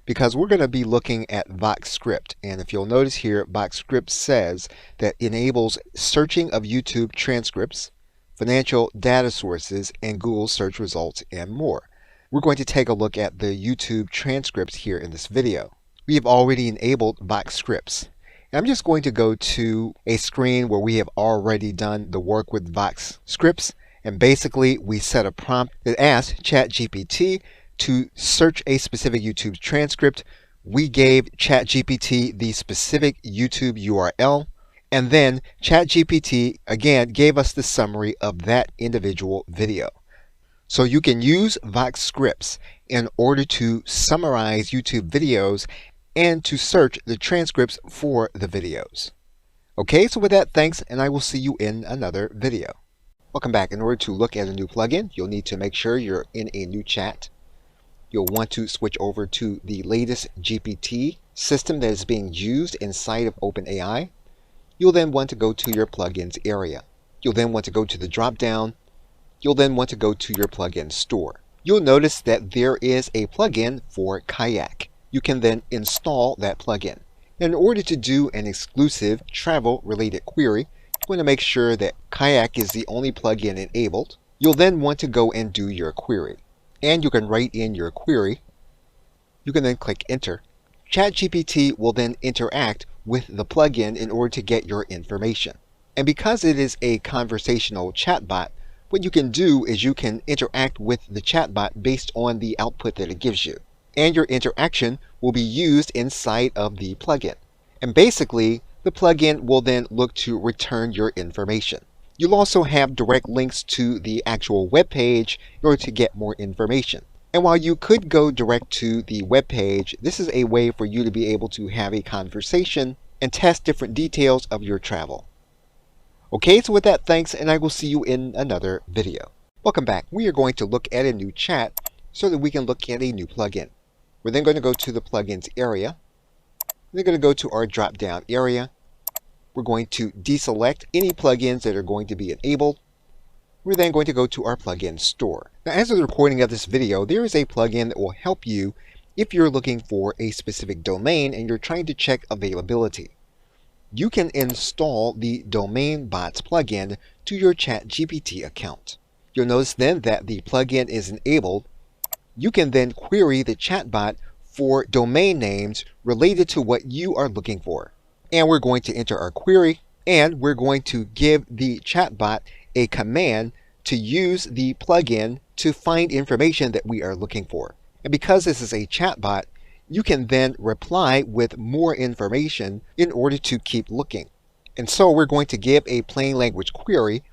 because we're going to be looking at VoxScript. And if you'll notice here, VoxScript says that enables searching of YouTube transcripts, financial data sources, and Google search results, and more. We're going to take a look at the YouTube transcripts here in this video. We have already enabled VoxScripts. I'm just going to go to a screen where we have already done the work with VoxScripts. And basically, we set a prompt that asks ChatGPT to search a specific YouTube transcript. We gave ChatGPT the specific YouTube URL, and then ChatGPT again gave us the summary of that individual video. So you can use VoxScripts in order to summarize YouTube videos and to search the transcripts for the videos. Okay, so with that, thanks, and I will see you in another video. Welcome back. In order to look at a new plugin, you'll need to make sure you're in a new chat. You'll want to switch over to the latest GPT system that is being used inside of OpenAI. You'll then want to go to your plugins area. You'll then want to go to the drop down. You'll then want to go to your plugin store. You'll notice that there is a plugin for Kayak. You can then install that plugin. In order to do an exclusive travel related query, you want to make sure that Kayak is the only plugin enabled. You'll then want to go and do your query. And you can write in your query. You can then click enter. ChatGPT will then interact with the plugin in order to get your information. And because it is a conversational chatbot, what you can do is you can interact with the chatbot based on the output that it gives you. And your interaction will be used inside of the plugin. And basically, the plugin will then look to return your information. You'll also have direct links to the actual web page in order to get more information. And while you could go direct to the web page, this is a way for you to be able to have a conversation and test different details of your travel. Okay, so with that, thanks, and I will see you in another video. Welcome back. We are going to look at a new chat so that we can look at a new plugin. We're then going to go to the plugins area. We're going to go to our drop-down area. We're going to deselect any plugins that are going to be enabled. We're then going to go to our plugin store. Now, as of the recording of this video, there is a plugin that will help you if you're looking for a specific domain and you're trying to check availability. You can install the Domain Bots plugin to your ChatGPT account. You'll notice then that the plugin is enabled. You can then query the chatbot for domain names related to what you are looking for. And we're going to enter our query, and we're going to give the chatbot a command to use the plugin to find information that we are looking for. And because this is a chatbot, you can then reply with more information in order to keep looking. And so we're going to give a plain language query,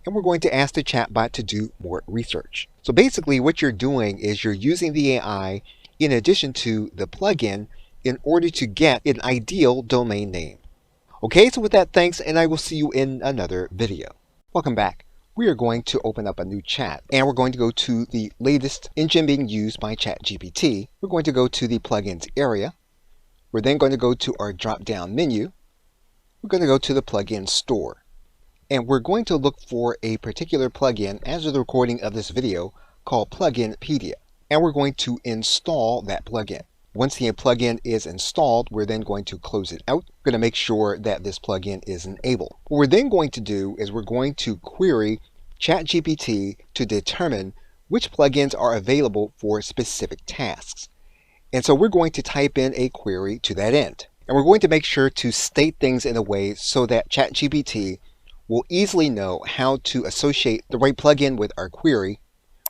and we're going to ask the chatbot to do more research. So basically what you're doing is you're using the AI in addition to the plugin in order to get an ideal domain name. Okay, so with that, thanks, and I will see you in another video. Welcome back. We are going to open up a new chat, and we're going to go to the latest engine being used by ChatGPT. We're going to go to the plugins area. We're then going to go to our drop-down menu. We're going to go to the plugin store, and we're going to look for a particular plugin as of the recording of this video called Plugin-pedia, and we're going to install that plugin. Once the plugin is installed, we're then going to close it out. We're going to make sure that this plugin is enabled. What we're then going to do is we're going to query ChatGPT to determine which plugins are available for specific tasks. And so we're going to type in a query to that end. And we're going to make sure to state things in a way so that ChatGPT will easily know how to associate the right plugin with our query.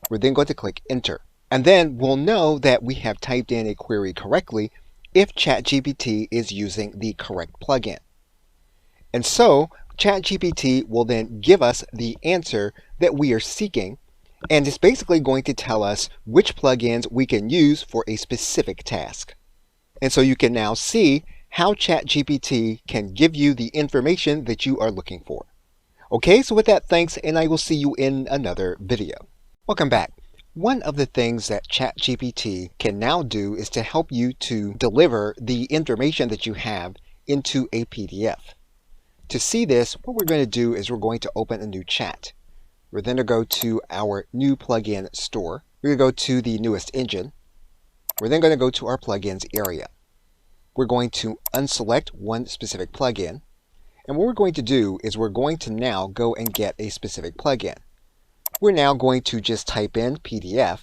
We're then going to click enter. And then we'll know that we have typed in a query correctly if ChatGPT is using the correct plugin. And so ChatGPT will then give us the answer that we are seeking, and it's basically going to tell us which plugins we can use for a specific task. And so you can now see how ChatGPT can give you the information that you are looking for. Okay, so with that, thanks, and I will see you in another video. Welcome back. One of the things that ChatGPT can now do is to help you to deliver the information that you have into a PDF. To see this, what we're going to do is we're going to open a new chat. We're then going to go to our new plugin store. We're going to go to the newest engine. We're then going to go to our plugins area. We're going to unselect one specific plugin. And what we're going to do is we're going to now go and get a specific plugin. We're now going to just type in PDF,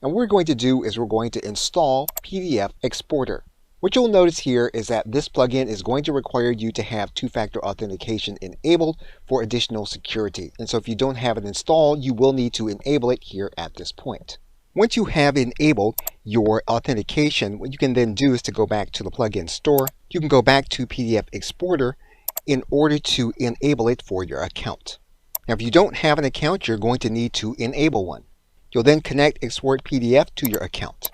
and what we're going to do is we're going to install PDF Exporter. What you'll notice here is that this plugin is going to require you to have two-factor authentication enabled for additional security. And so if you don't have it installed, you will need to enable it here at this point. Once you have enabled your authentication, what you can then do is to go back to the plugin store. You can go back to PDF Exporter in order to enable it for your account. Now, if you don't have an account, you're going to need to enable one. You'll then connect Export PDF to your account.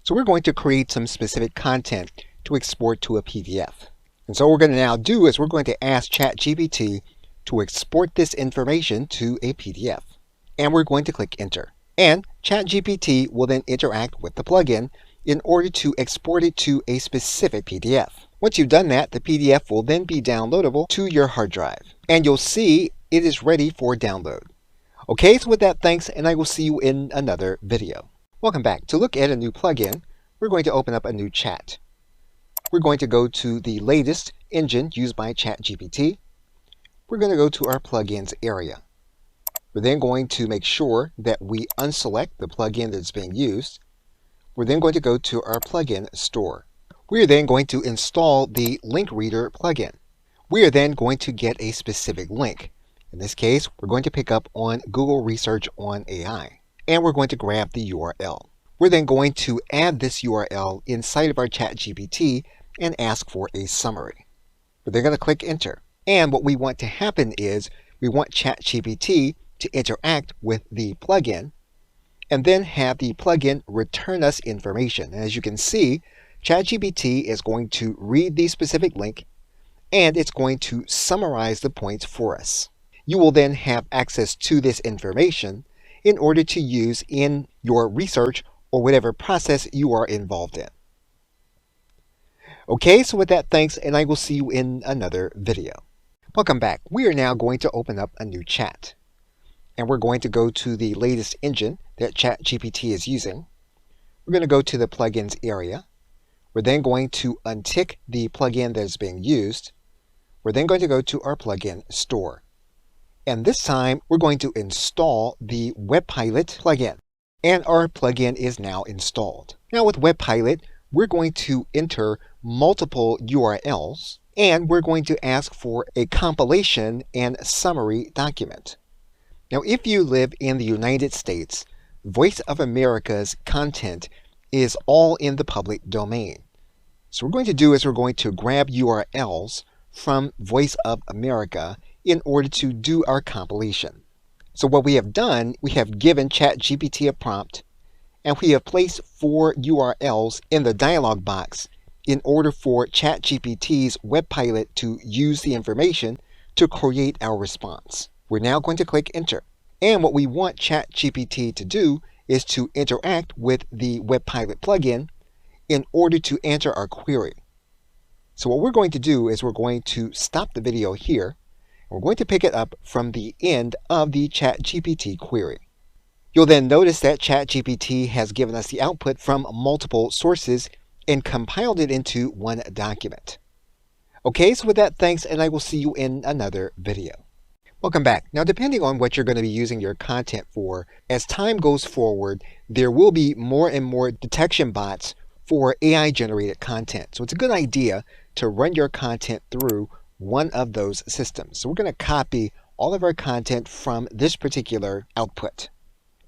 So we're going to create some specific content to export to a PDF. And so what we're going to now do is we're going to ask ChatGPT to export this information to a PDF. And we're going to click enter. And ChatGPT will then interact with the plugin in order to export it to a specific PDF. Once you've done that, the PDF will then be downloadable to your hard drive. And you'll see it is ready for download. Okay, so with that, thanks, and I will see you in another video. Welcome back. To look at a new plugin, we're going to open up a new chat. We're going to go to the latest engine used by ChatGPT. We're going to go to our plugins area. We're then going to make sure that we unselect the plugin that's being used. We're then going to go to our plugin store. We are then going to install the link reader plugin. We are then going to get a specific link. In this case, we're going to pick up on Google Research on AI, and we're going to grab the URL. We're then going to add this URL inside of our ChatGPT and ask for a summary. We're then going to click enter. And what we want to happen is we want ChatGPT to interact with the plugin and then have the plugin return us information. And as you can see, ChatGPT is going to read the specific link and it's going to summarize the points for us. You will then have access to this information in order to use in your research or whatever process you are involved in. Okay, so with that, thanks, and I will see you in another video. Welcome back. We are now going to open up a new chat. And we're going to go to the latest engine that ChatGPT is using. We're going to go to the plugins area. We're then going to untick the plugin that is being used. We're then going to go to our plugin store. And this time, we're going to install the WebPilot plugin. And our plugin is now installed. Now with WebPilot, we're going to enter multiple URLs, and we're going to ask for a compilation and summary document. Now, if you live in the United States, Voice of America's content is all in the public domain. So what we're going to do is we're going to grab URLs from Voice of America in order to do our compilation. So what we have done, we have given ChatGPT a prompt, and we have placed 4 URLs in the dialog box in order for ChatGPT's WebPilot to use the information to create our response. We're now going to click enter. And what we want ChatGPT to do is to interact with the WebPilot plugin in order to answer our query. So what we're going to do is we're going to stop the video here. We're going to pick it up from the end of the ChatGPT query. You'll then notice that ChatGPT has given us the output from multiple sources and compiled it into one document. Okay, so with that, thanks, and I will see you in another video. Welcome back. Now, depending on what you're going to be using your content for, as time goes forward, there will be more and more detection bots for AI-generated content. So it's a good idea to run your content through one of those systems. So we're going to copy all of our content from this particular output.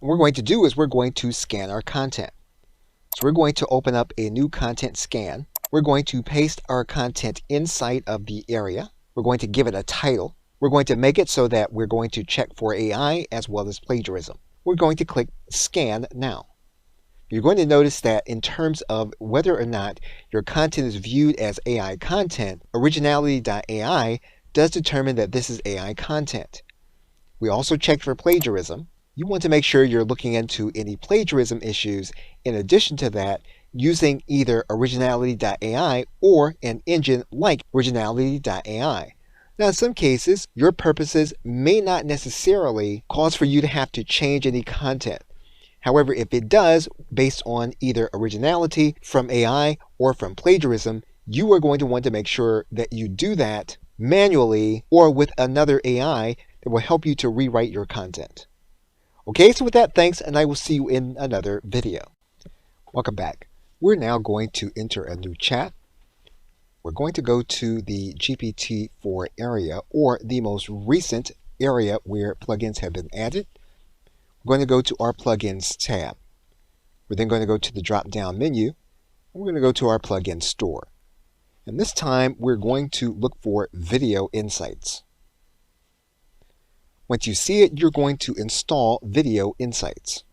What we're going to do is we're going to scan our content. So we're going to open up a new content scan. We're going to paste our content inside of the area. We're going to give it a title. We're going to make it so that we're going to check for AI as well as plagiarism. We're going to click Scan Now. You're going to notice that in terms of whether or not your content is viewed as AI content, Originality.ai does determine that this is AI content. We also checked for plagiarism. You want to make sure you're looking into any plagiarism issues. In addition to that, using either Originality.ai or an engine like Originality.ai. Now, in some cases, your purposes may not necessarily cause for you to have to change any content. However, if it does, based on either originality from AI or from plagiarism, you are going to want to make sure that you do that manually or with another AI that will help you to rewrite your content. Okay, so with that, thanks, and I will see you in another video. Welcome back. We're now going to enter a new chat. We're going to go to the GPT-4 area, or the most recent area where plugins have been added. We're going to go to our plugins tab. We're then going to go to the drop-down menu, and we're going to go to our plugin store. And this time, we're going to look for Video Insights. Once you see it, you're going to install Video Insights.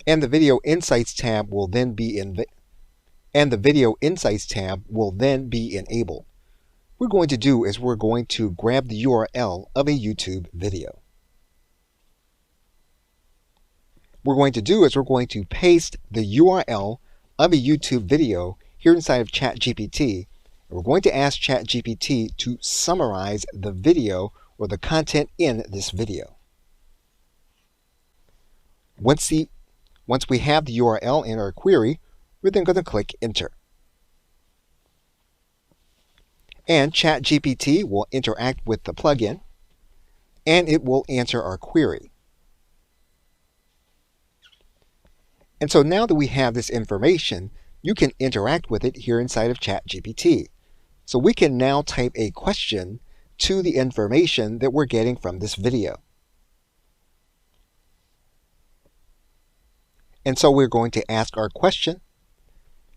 And the Video Insights tab will then be enabled. What we're going to do is we're going to grab the URL of a YouTube video. What we're going to do is we're going to paste the URL of a YouTube video here inside of ChatGPT. And we're going to ask ChatGPT to summarize the video or the content in this video. Once we have the URL in our query, we're then going to click Enter. And ChatGPT will interact with the plugin, and it will answer our query. And so now that we have this information, you can interact with it here inside of ChatGPT. So we can now type a question to the information that we're getting from this video. And so we're going to ask our question,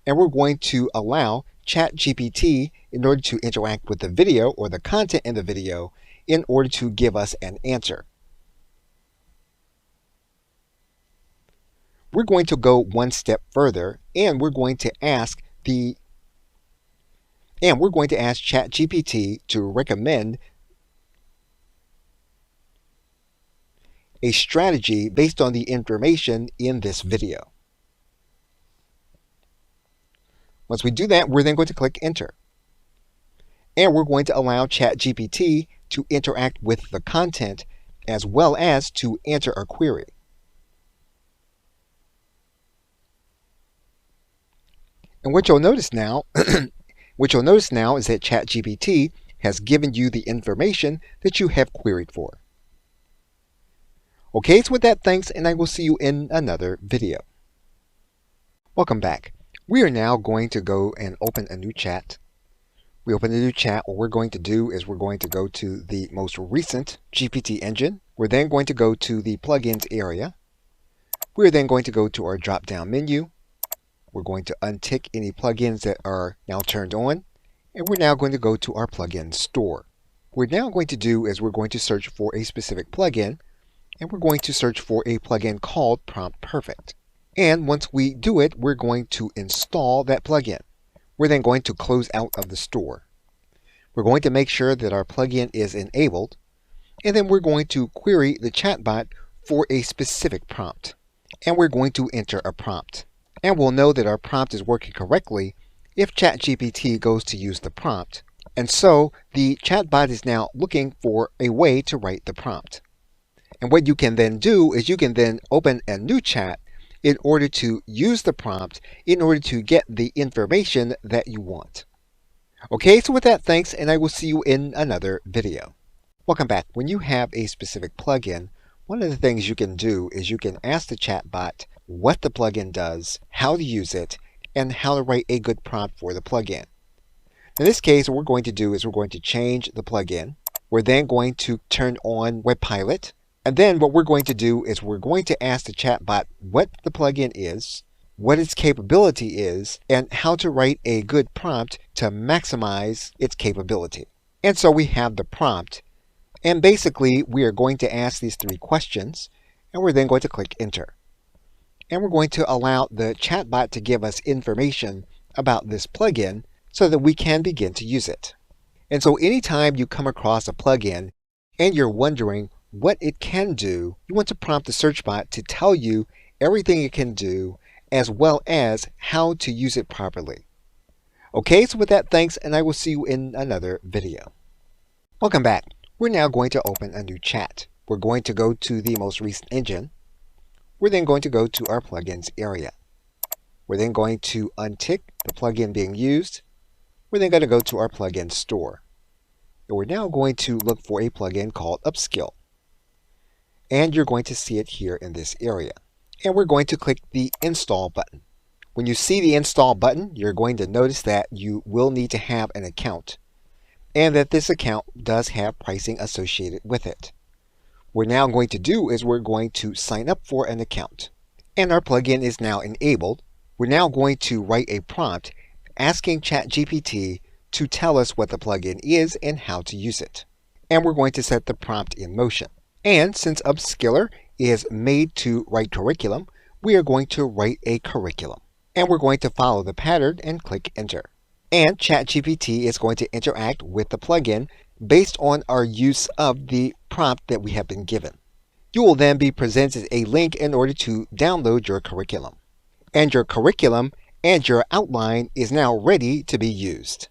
and we're going to allow ChatGPT, in order to interact with the video or the content in the video, in order to give us an answer. We're going to go one step further, and we're going to ask ChatGPT to recommend a strategy based on the information in this video. Once we do that, we're then going to click Enter. And we're going to allow ChatGPT to interact with the content as well as to answer our query. And what you'll notice now, is that ChatGPT has given you the information that you have queried for. Okay, so with that, thanks, and I will see you in another video. Welcome back. We are now going to go and open a new chat. We open a new chat. What we're going to do is we're going to go to the most recent GPT engine. We're then going to go to the plugins area. We're then going to go to our drop-down menu. We're going to untick any plugins that are now turned on, and we're now going to go to our plugin store. What we're now going to do is we're going to search for a specific plugin, and we're going to search for a plugin called Prompt Perfect. And once we do it, we're going to install that plugin. We're then going to close out of the store. We're going to make sure that our plugin is enabled, and then we're going to query the chatbot for a specific prompt. And we're going to enter a prompt. And we'll know that our prompt is working correctly if ChatGPT goes to use the prompt. And so the chatbot is now looking for a way to write the prompt. And what you can then do is you can then open a new chat in order to use the prompt in order to get the information that you want. Okay, so with that, thanks, and I will see you in another video. Welcome back. When you have a specific plugin, one of the things you can do is you can ask the chatbot what the plugin does, how to use it, and how to write a good prompt for the plugin. In this case, what we're going to do is we're going to change the plugin. We're then going to turn on Web Pilot. And then what we're going to do is we're going to ask the chatbot what the plugin is, what its capability is, and how to write a good prompt to maximize its capability. And so we have the prompt. And basically, we are going to ask these three questions, and we're then going to click Enter. And we're going to allow the chatbot to give us information about this plugin so that we can begin to use it. And so anytime you come across a plugin and you're wondering what it can do, you want to prompt the search bot to tell you everything it can do as well as how to use it properly. Okay, so with that, thanks, and I will see you in another video. Welcome back. We're now going to open a new chat. We're going to go to the most recent engine. We're then going to go to our plugins area. We're then going to untick the plugin being used. We're then going to go to our plugin store. And we're now going to look for a plugin called Upskill. And you're going to see it here in this area. And we're going to click the Install button. When you see the Install button, you're going to notice that you will need to have an account, and that this account does have pricing associated with it. What we're now going to do is we're going to sign up for an account. And our plugin is now enabled. We're now going to write a prompt asking ChatGPT to tell us what the plugin is and how to use it. And we're going to set the prompt in motion. And since Upskiller is made to write curriculum, we are going to write a curriculum. And we're going to follow the pattern and click Enter. And ChatGPT is going to interact with the plugin based on our use of the prompt that we have been given. You will then be presented a link in order to download your curriculum. And your curriculum and your outline is now ready to be used.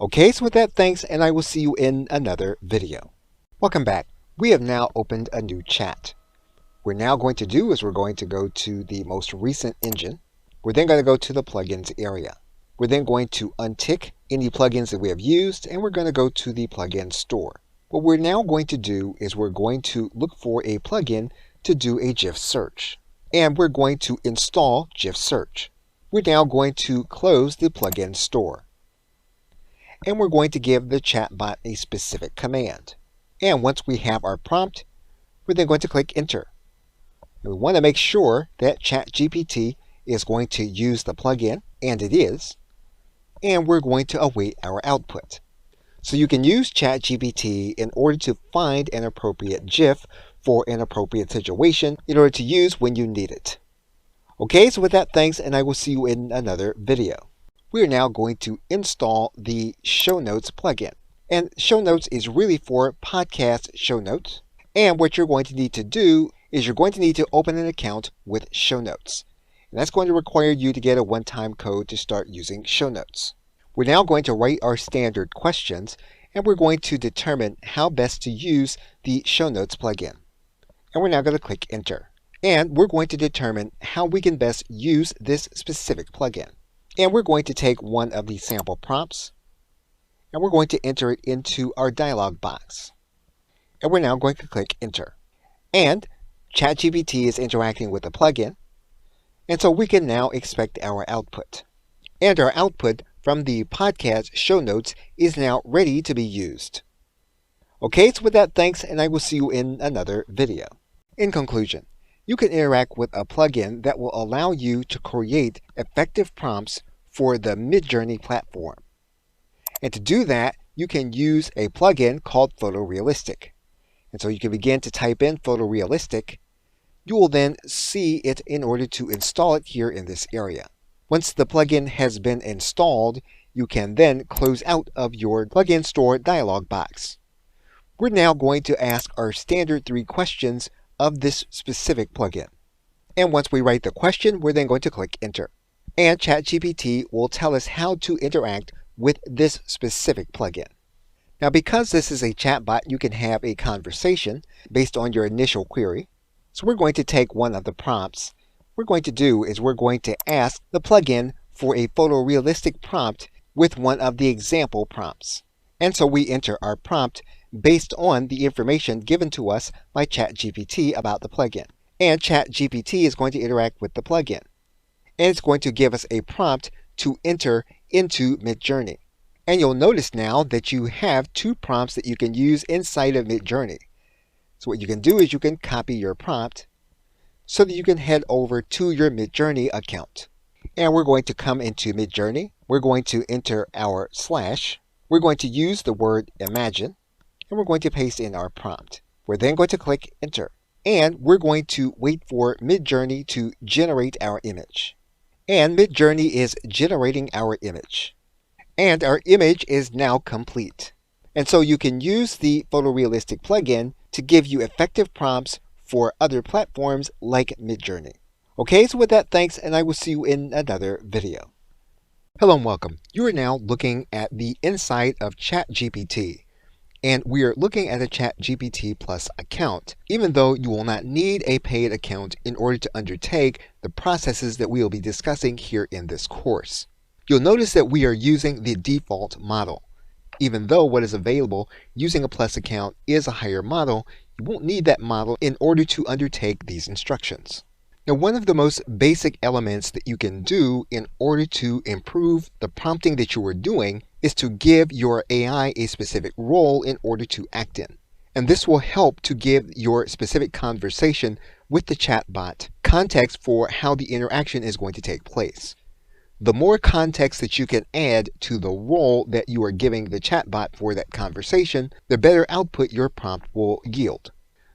Okay, so with that, thanks, and I will see you in another video. Welcome back. We have now opened a new chat. What we're now going to do is we're going to go to the most recent engine. We're then going to go to the plugins area. We're then going to untick any plugins that we have used, and we're going to go to the plugin store. What we're now going to do is we're going to look for a plugin to do a GIF search. And we're going to install GIF search. We're now going to close the plugin store. And we're going to give the chatbot a specific command. And once we have our prompt, we're then going to click enter. And we want to make sure that ChatGPT is going to use the plugin, and it is. And we're going to await our output. So you can use ChatGPT in order to find an appropriate GIF for an appropriate situation in order to use when you need it. Okay, so with that, thanks, and I will see you in another video. We are now going to install the Show Notes plugin. And Show Notes is really for podcast show notes. And what you're going to need to do is you're going to need to open an account with Show Notes. And that's going to require you to get a one-time code to start using Show Notes. We're now going to write our standard questions, and we're going to determine how best to use the Show Notes plugin. And we're now going to click enter. And we're going to determine how we can best use this specific plugin. And we're going to take one of the sample prompts, and we're going to enter it into our dialog box. And we're now going to click enter. And ChatGPT is interacting with the plugin, and so we can now expect our output. And our output from the podcast show notes is now ready to be used. Okay, so with that, thanks, and I will see you in another video. In conclusion, you can interact with a plugin that will allow you to create effective prompts for the Midjourney platform. And to do that, you can use a plugin called Photorealistic. And so you can begin to type in Photorealistic. You will then see it in order to install it here in this area. Once the plugin has been installed, you can then close out of your plugin store dialog box. We're now going to ask our standard 3 questions of this specific plugin. And once we write the question, we're then going to click enter. And ChatGPT will tell us how to interact with this specific plugin. Now, because this is a chatbot, you can have a conversation based on your initial query. So we're going to take one of the prompts. What we're going to do is we're going to ask the plugin for a photorealistic prompt with one of the example prompts. And so we enter our prompt based on the information given to us by ChatGPT about the plugin. And ChatGPT is going to interact with the plugin. And it's going to give us a prompt to enter into Midjourney. And you'll notice now that you have 2 prompts that you can use inside of Midjourney. So what you can do is you can copy your prompt so that you can head over to your Midjourney account. And we're going to come into Midjourney. We're going to enter our slash. We're going to use the word imagine. And we're going to paste in our prompt. We're then going to click enter. And we're going to wait for Midjourney to generate our image. And Midjourney is generating our image. And our image is now complete. And so you can use the Photorealistic plugin to give you effective prompts for other platforms like Midjourney. Okay, so with that, thanks, and I will see you in another video. Hello and welcome. You are now looking at the inside of ChatGPT. And we are looking at a ChatGPT Plus account, even though you will not need a paid account in order to undertake the processes that we will be discussing here in this course. You'll notice that we are using the default model. Even though what is available using a Plus account is a higher model, you won't need that model in order to undertake these instructions. Now, one of the most basic elements that you can do in order to improve the prompting that you are doing is to give your AI a specific role in order to act in. And this will help to give your specific conversation with the chatbot context for how the interaction is going to take place. The more context that you can add to the role that you are giving the chatbot for that conversation, the better output your prompt will yield.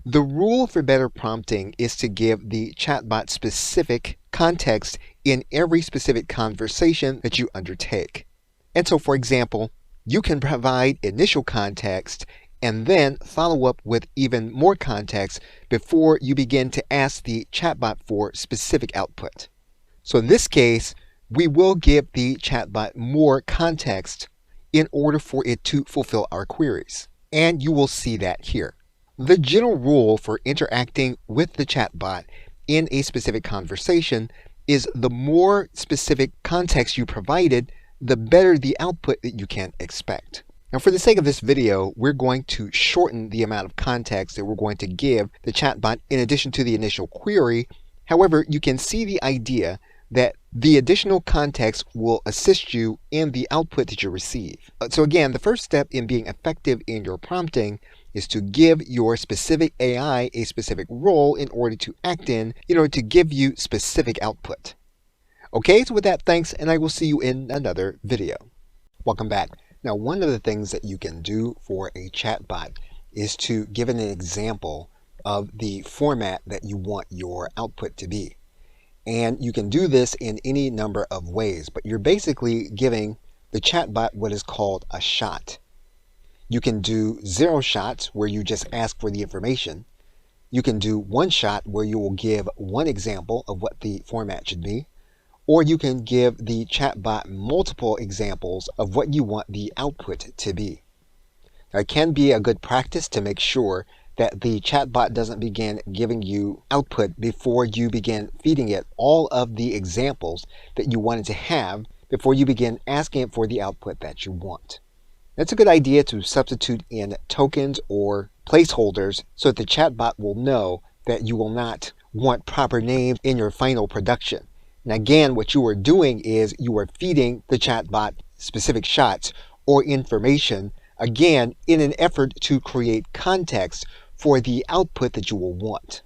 The rule for better prompting is to give the chatbot specific context in every specific conversation that you undertake. And so, for example, you can provide initial context and then follow up with even more context before you begin to ask the chatbot for specific output. So in this case, we will give the chatbot more context in order for it to fulfill our queries. And you will see that here. The general rule for interacting with the chatbot in a specific conversation is the more specific context you provided, the better the output that you can expect. Now, for the sake of this video, we're going to shorten the amount of context that we're going to give the chatbot in addition to the initial query. However, you can see the idea that the additional context will assist you in the output that you receive. So again, the first step in being effective in your prompting is to give your specific AI a specific role in order to act in order to give you specific output. Okay, so with that, thanks, and I will see you in another video. Welcome back. Now, one of the things that you can do for a chatbot is to give it an example of the format that you want your output to be. And you can do this in any number of ways, but you're basically giving the chatbot what is called a shot. You can do 0 shots where you just ask for the information. You can do 1 shot where you will give one example of what the format should be. Or you can give the chatbot multiple examples of what you want the output to be. Now, it can be a good practice to make sure that the chatbot doesn't begin giving you output before you begin feeding it all of the examples that you want it to have before you begin asking it for the output that you want. That's a good idea to substitute in tokens or placeholders so that the chatbot will know that you will not want proper names in your final production. And again, what you are doing is you are feeding the chatbot specific shots or information, again, in an effort to create context for the output that you will want.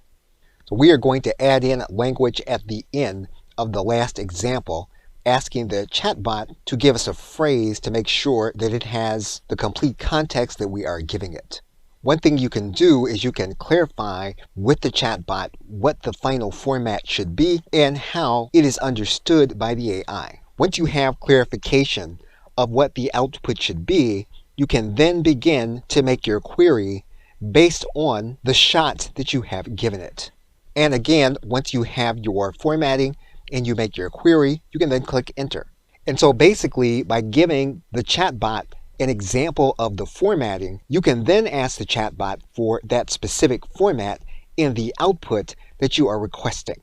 So we are going to add in language at the end of the last example, asking the chatbot to give us a phrase to make sure that it has the complete context that we are giving it. One thing you can do is you can clarify with the chatbot what the final format should be and how it is understood by the AI. Once you have clarification of what the output should be, you can then begin to make your query based on the shot that you have given it. And again, once you have your formatting and you make your query, you can then click enter. And so basically, by giving the chatbot an example of the formatting, you can then ask the chatbot for that specific format in the output that you are requesting.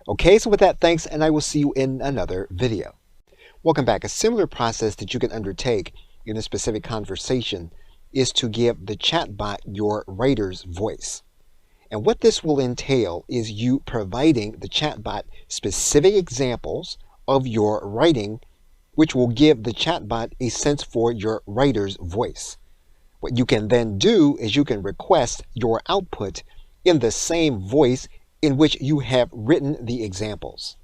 Okay, so with that, thanks, and I will see you in another video. Welcome back. A similar process that you can undertake in a specific conversation is to give the chatbot your writer's voice. And what this will entail is you providing the chatbot specific examples of your writing, which will give the chatbot a sense for your writer's voice. What you can then do is you can request your output in the same voice in which you have written the examples.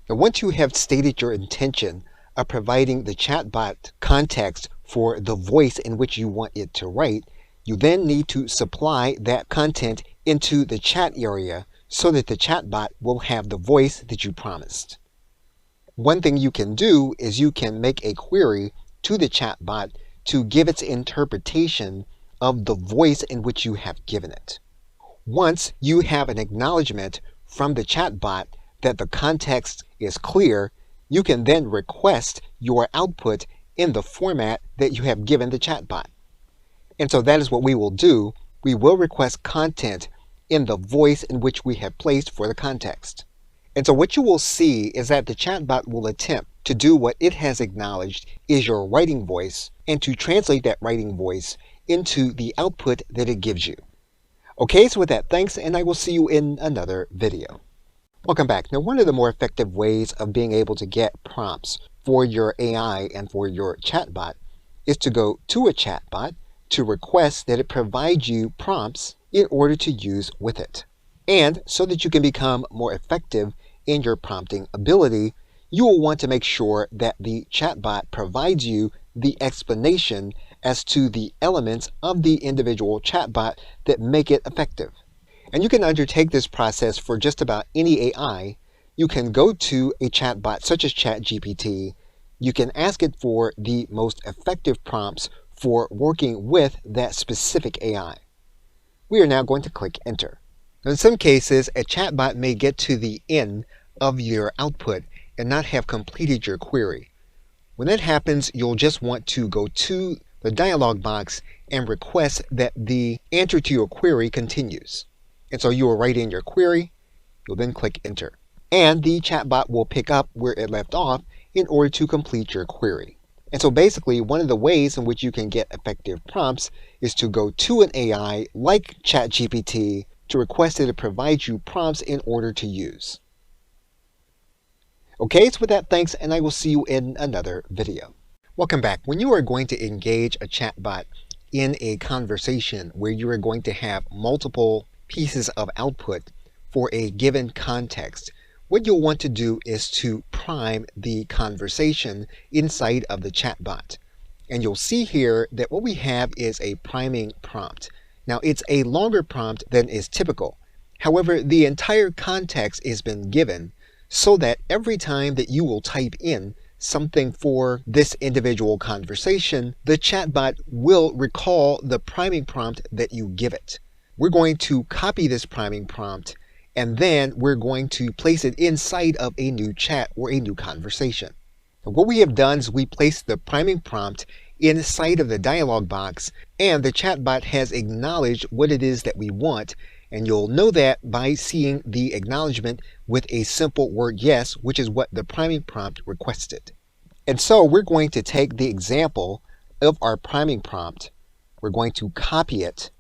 Now, once you have stated your intention of providing the chatbot context for the voice in which you want it to write, you then need to supply that content into the chat area so that the chatbot will have the voice that you promised. One thing you can do is you can make a query to the chatbot to give its interpretation of the voice in which you have given it. Once you have an acknowledgement from the chatbot that the context is clear, you can then request your output in the format that you have given the chatbot. And so that is what we will do. We will request content in the voice in which we have placed for the context. And so what you will see is that the chatbot will attempt to do what it has acknowledged is your writing voice and to translate that writing voice into the output that it gives you. Okay, so with that, thanks, and I will see you in another video. Welcome back. Now, one of the more effective ways of being able to get prompts for your AI and for your chatbot is to go to a chatbot to request that it provide you prompts in order to use with it. And so that you can become more effective in your prompting ability, you will want to make sure that the chatbot provides you the explanation as to the elements of the individual chatbot that make it effective. And you can undertake this process for just about any AI. You can go to a chatbot such as ChatGPT. You can ask it for the most effective prompts for working with that specific AI. We are now going to click enter. Now, in some cases, a chatbot may get to the end of your output and not have completed your query. When that happens, you'll just want to go to the dialog box and request that the answer to your query continues. And so you will write in your query, you'll then click enter. And the chatbot will pick up where it left off in order to complete your query. And so basically, one of the ways in which you can get effective prompts is to go to an AI like ChatGPT to request it to provide you prompts in order to use. Okay, so with that, thanks, and I will see you in another video. Welcome back. When you are going to engage a chatbot in a conversation where you are going to have multiple pieces of output for a given context, what you'll want to do is to prime the conversation inside of the chatbot. And you'll see here that what we have is a priming prompt. Now, it's a longer prompt than is typical. However, the entire context has been given so that every time that you will type in something for this individual conversation, the chatbot will recall the priming prompt that you give it. We're going to copy this priming prompt, and then we're going to place it inside of a new chat or a new conversation. And what we have done is we placed the priming prompt inside of the dialog box, and the chatbot has acknowledged what it is that we want, and you'll know that by seeing the acknowledgement with a simple word yes, which is what the priming prompt requested. And so we're going to take the example of our priming prompt, we're going to copy it,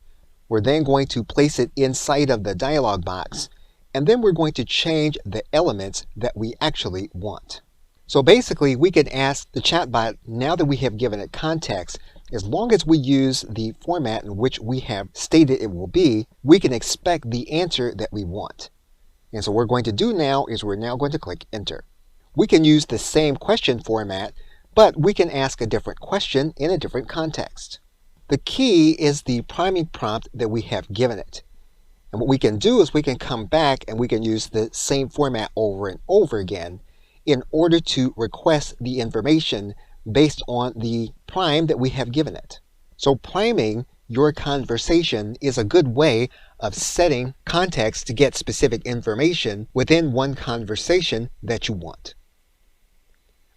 we're then going to place it inside of the dialog box, and then we're going to change the elements that we actually want. So basically, we can ask the chatbot, now that we have given it context, as long as we use the format in which we have stated it will be, we can expect the answer that we want. And so what we're going to do now is we're now going to click enter. We can use the same question format, but we can ask a different question in a different context. The key is the priming prompt that we have given it. And what we can do is we can come back and we can use the same format over and over again in order to request the information based on the prime that we have given it. So priming your conversation is a good way of setting context to get specific information within one conversation that you want.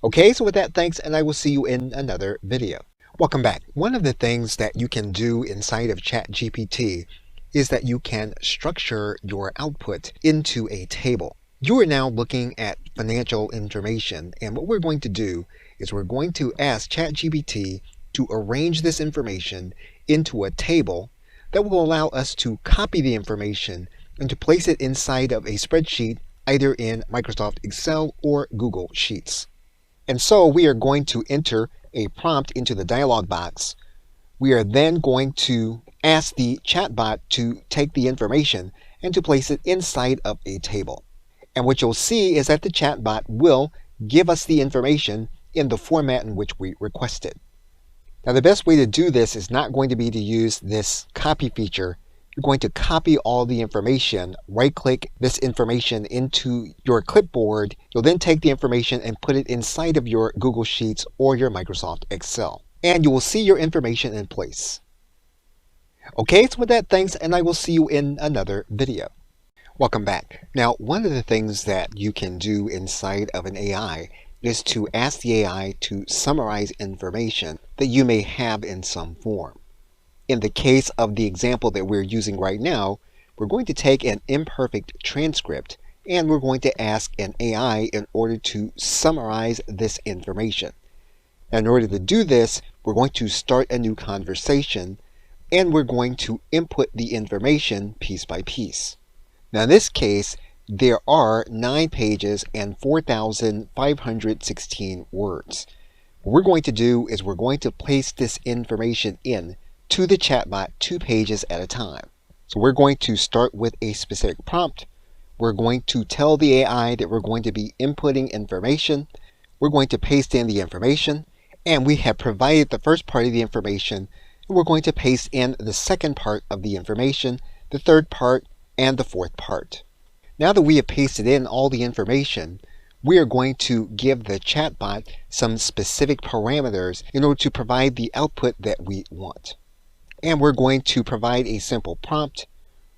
Okay, so with that, thanks, and I will see you in another video. Welcome back. One of the things that you can do inside of ChatGPT is that you can structure your output into a table. You are now looking at financial information, and what we're going to do is we're going to ask ChatGPT to arrange this information into a table that will allow us to copy the information and to place it inside of a spreadsheet, either in Microsoft Excel or Google Sheets. And so we are going to enter a prompt into the dialog box. We are then going to ask the chatbot to take the information and to place it inside of a table. And what you'll see is that the chatbot will give us the information in the format in which we requested. Now, the best way to do this is not going to be to use this copy feature. You're going to copy all the information, right-click this information into your clipboard. You'll then take the information and put it inside of your Google Sheets or your Microsoft Excel. And you will see your information in place. Okay, so with that, thanks, and I will see you in another video. Welcome back. Now, one of the things that you can do inside of an AI is to ask the AI to summarize information that you may have in some form. In the case of the example that we're using right now, we're going to take an imperfect transcript and we're going to ask an AI in order to summarize this information. Now, in order to do this, we're going to start a new conversation and we're going to input the information piece by piece. Now, in this case, there are 9 pages and 4,516 words. What we're going to do is we're going to place this information in to the chatbot 2 pages at a time. So we're going to start with a specific prompt. We're going to tell the AI that we're going to be inputting information. We're going to paste in the information, and we have provided the first part of the information, and we're going to paste in the second part of the information, the third part, and the fourth part. Now that we have pasted in all the information, we are going to give the chatbot some specific parameters in order to provide the output that we want. And we're going to provide a simple prompt.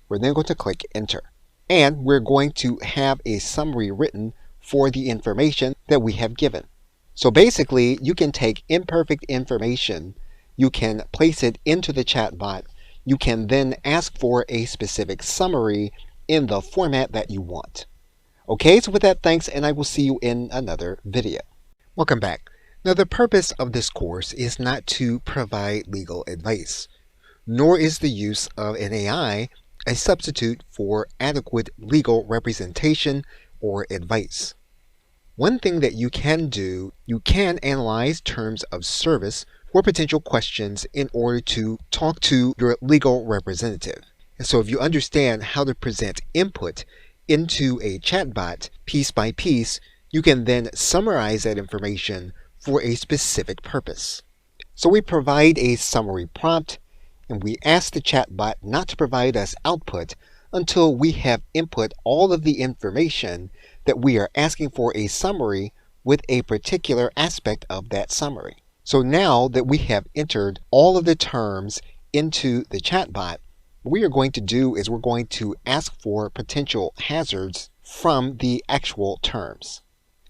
We're then going to click enter. And we're going to have a summary written for the information that we have given. So basically, you can take imperfect information, you can place it into the chatbot, you can then ask for a specific summary in the format that you want. Okay, so with that, thanks, and I will see you in another video. Welcome back. Now, the purpose of this course is not to provide legal advice, nor is the use of an AI a substitute for adequate legal representation or advice. One thing that you can do, you can analyze terms of service for potential questions in order to talk to your legal representative. And so if you understand how to present input into a chatbot piece by piece, you can then summarize that information for a specific purpose. So we provide a summary prompt, and we ask the chatbot not to provide us output until we have input all of the information that we are asking for a summary with a particular aspect of that summary. So now that we have entered all of the terms into the chatbot, what we are going to do is we're going to ask for potential hazards from the actual terms.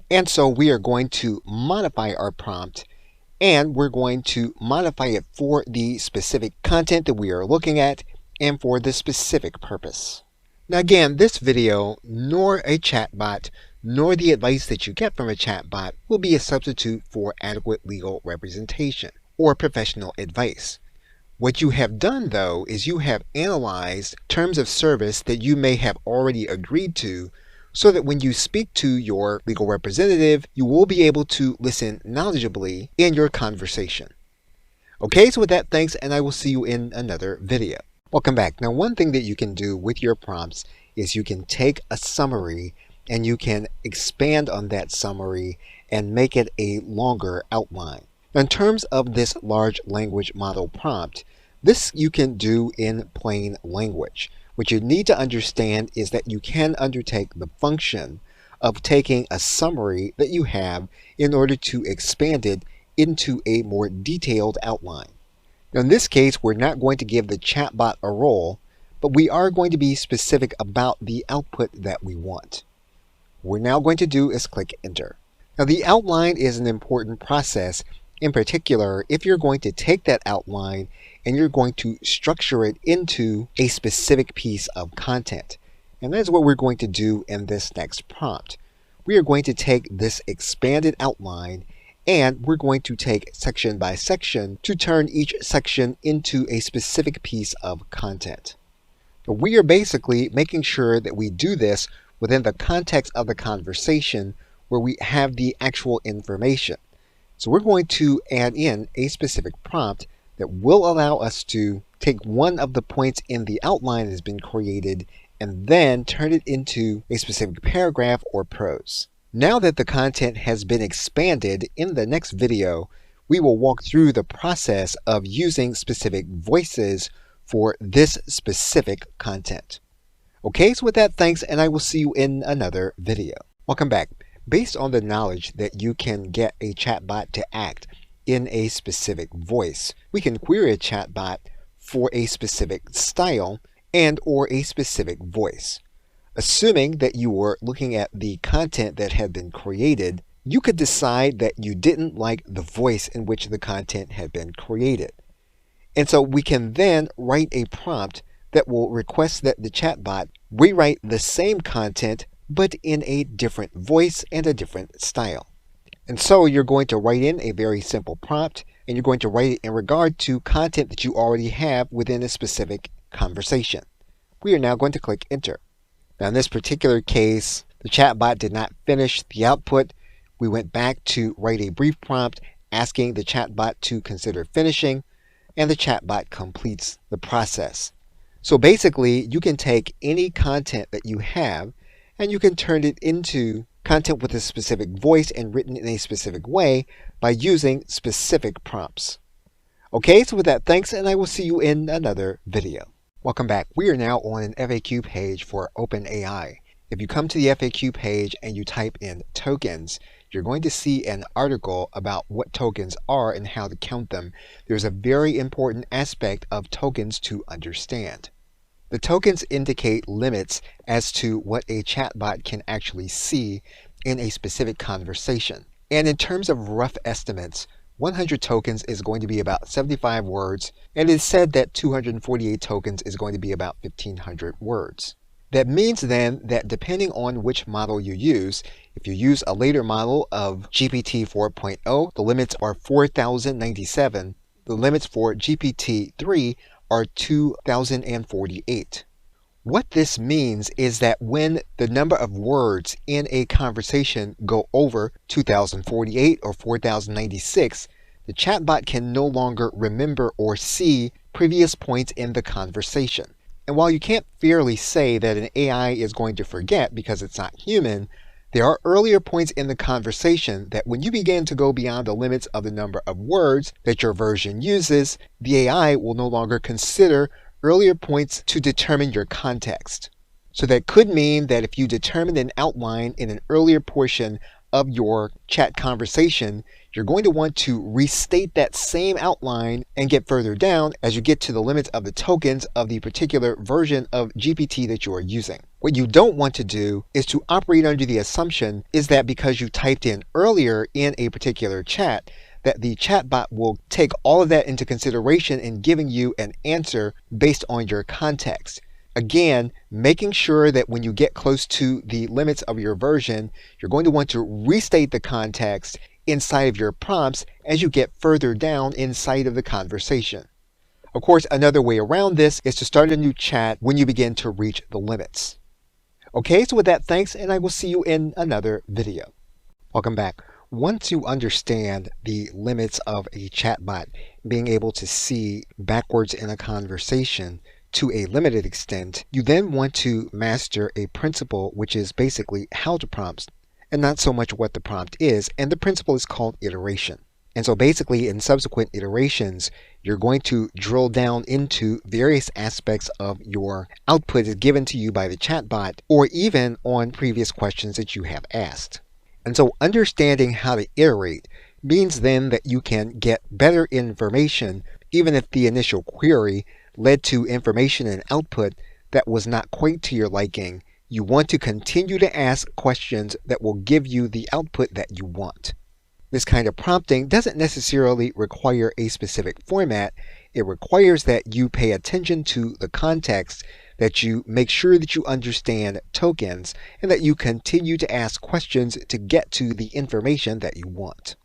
And so we are going to modify our prompt, and we're going to modify it for the specific content that we are looking at and for the specific purpose. Now again, this video, nor a chatbot, nor the advice that you get from a chatbot will be a substitute for adequate legal representation or professional advice. What you have done, though, is you have analyzed terms of service that you may have already agreed to, so that when you speak to your legal representative, you will be able to listen knowledgeably in your conversation. Okay, so with that, thanks, and I will see you in another video. Welcome back. Now, one thing that you can do with your prompts is you can take a summary and you can expand on that summary and make it a longer outline. Now, in terms of this large language model prompt, this you can do in plain language. What you need to understand is that you can undertake the function of taking a summary that you have in order to expand it into a more detailed outline. Now, in this case, we're not going to give the chatbot a role, but we are going to be specific about the output that we want. What we're now going to do is click Enter. Now, the outline is an important process, in particular if you're going to take that outline and you're going to structure it into a specific piece of content. And that's what we're going to do in this next prompt. We are going to take this expanded outline and we're going to take section by section to turn each section into a specific piece of content. But we are basically making sure that we do this within the context of the conversation where we have the actual information. So we're going to add in a specific prompt that will allow us to take one of the points in the outline that has been created and then turn it into a specific paragraph or prose. Now that the content has been expanded, in the next video, we will walk through the process of using specific voices for this specific content. Okay, so with that, thanks, and I will see you in another video. Welcome back. Based on the knowledge that you can get a chatbot to act in a specific voice, we can query a chatbot for a specific style and or a specific voice. Assuming that you were looking at the content that had been created, you could decide that you didn't like the voice in which the content had been created. And so we can then write a prompt that will request that the chatbot rewrite the same content but in a different voice and a different style. And so you're going to write in a very simple prompt, and you're going to write it in regard to content that you already have within a specific conversation. We are now going to click Enter. Now in this particular case, the chatbot did not finish the output. We went back to write a brief prompt asking the chatbot to consider finishing, and the chatbot completes the process. So basically, you can take any content that you have and you can turn it into content with a specific voice and written in a specific way by using specific prompts. Okay, so with that, thanks, and I will see you in another video. Welcome back. We are now on an FAQ page for OpenAI. If you come to the FAQ page and you type in tokens, you're going to see an article about what tokens are and how to count them. There's a very important aspect of tokens to understand. The tokens indicate limits as to what a chatbot can actually see in a specific conversation. And in terms of rough estimates, 100 tokens is going to be about 75 words, and it is said that 248 tokens is going to be about 1,500 words. That means then that depending on which model you use, if you use a later model of GPT 4.0, the limits are 4,097. The limits for GPT 3 are 2,048. What this means is that when the number of words in a conversation go over 2048 or 4096, the chatbot can no longer remember or see previous points in the conversation. And while you can't fairly say that an AI is going to forget because it's not human, there are earlier points in the conversation that when you begin to go beyond the limits of the number of words that your version uses, the AI will no longer consider earlier points to determine your context. So that could mean that if you determine an outline in an earlier portion of your chat conversation, you're going to want to restate that same outline and get further down as you get to the limits of the tokens of the particular version of GPT that you are using. What you don't want to do is to operate under the assumption is that because you typed in earlier in a particular chat, that the chatbot will take all of that into consideration in giving you an answer based on your context. Again, making sure that when you get close to the limits of your version, you're going to want to restate the context inside of your prompts as you get further down inside of the conversation. Of course, another way around this is to start a new chat when you begin to reach the limits. Okay, so with that, thanks, and I will see you in another video. Welcome back. Once you understand the limits of a chatbot being able to see backwards in a conversation to a limited extent, you then want to master a principle which is basically how to prompt and not so much what the prompt is, and the principle is called iteration. And so basically in subsequent iterations, you're going to drill down into various aspects of your output as given to you by the chatbot or even on previous questions that you have asked. And so understanding how to iterate means then that you can get better information even if the initial query led to information and output that was not quite to your liking. You want to continue to ask questions that will give you the output that you want. This kind of prompting doesn't necessarily require a specific format. It requires that you pay attention to the context, that you make sure that you understand tokens, and that you continue to ask questions to get to the information that you want.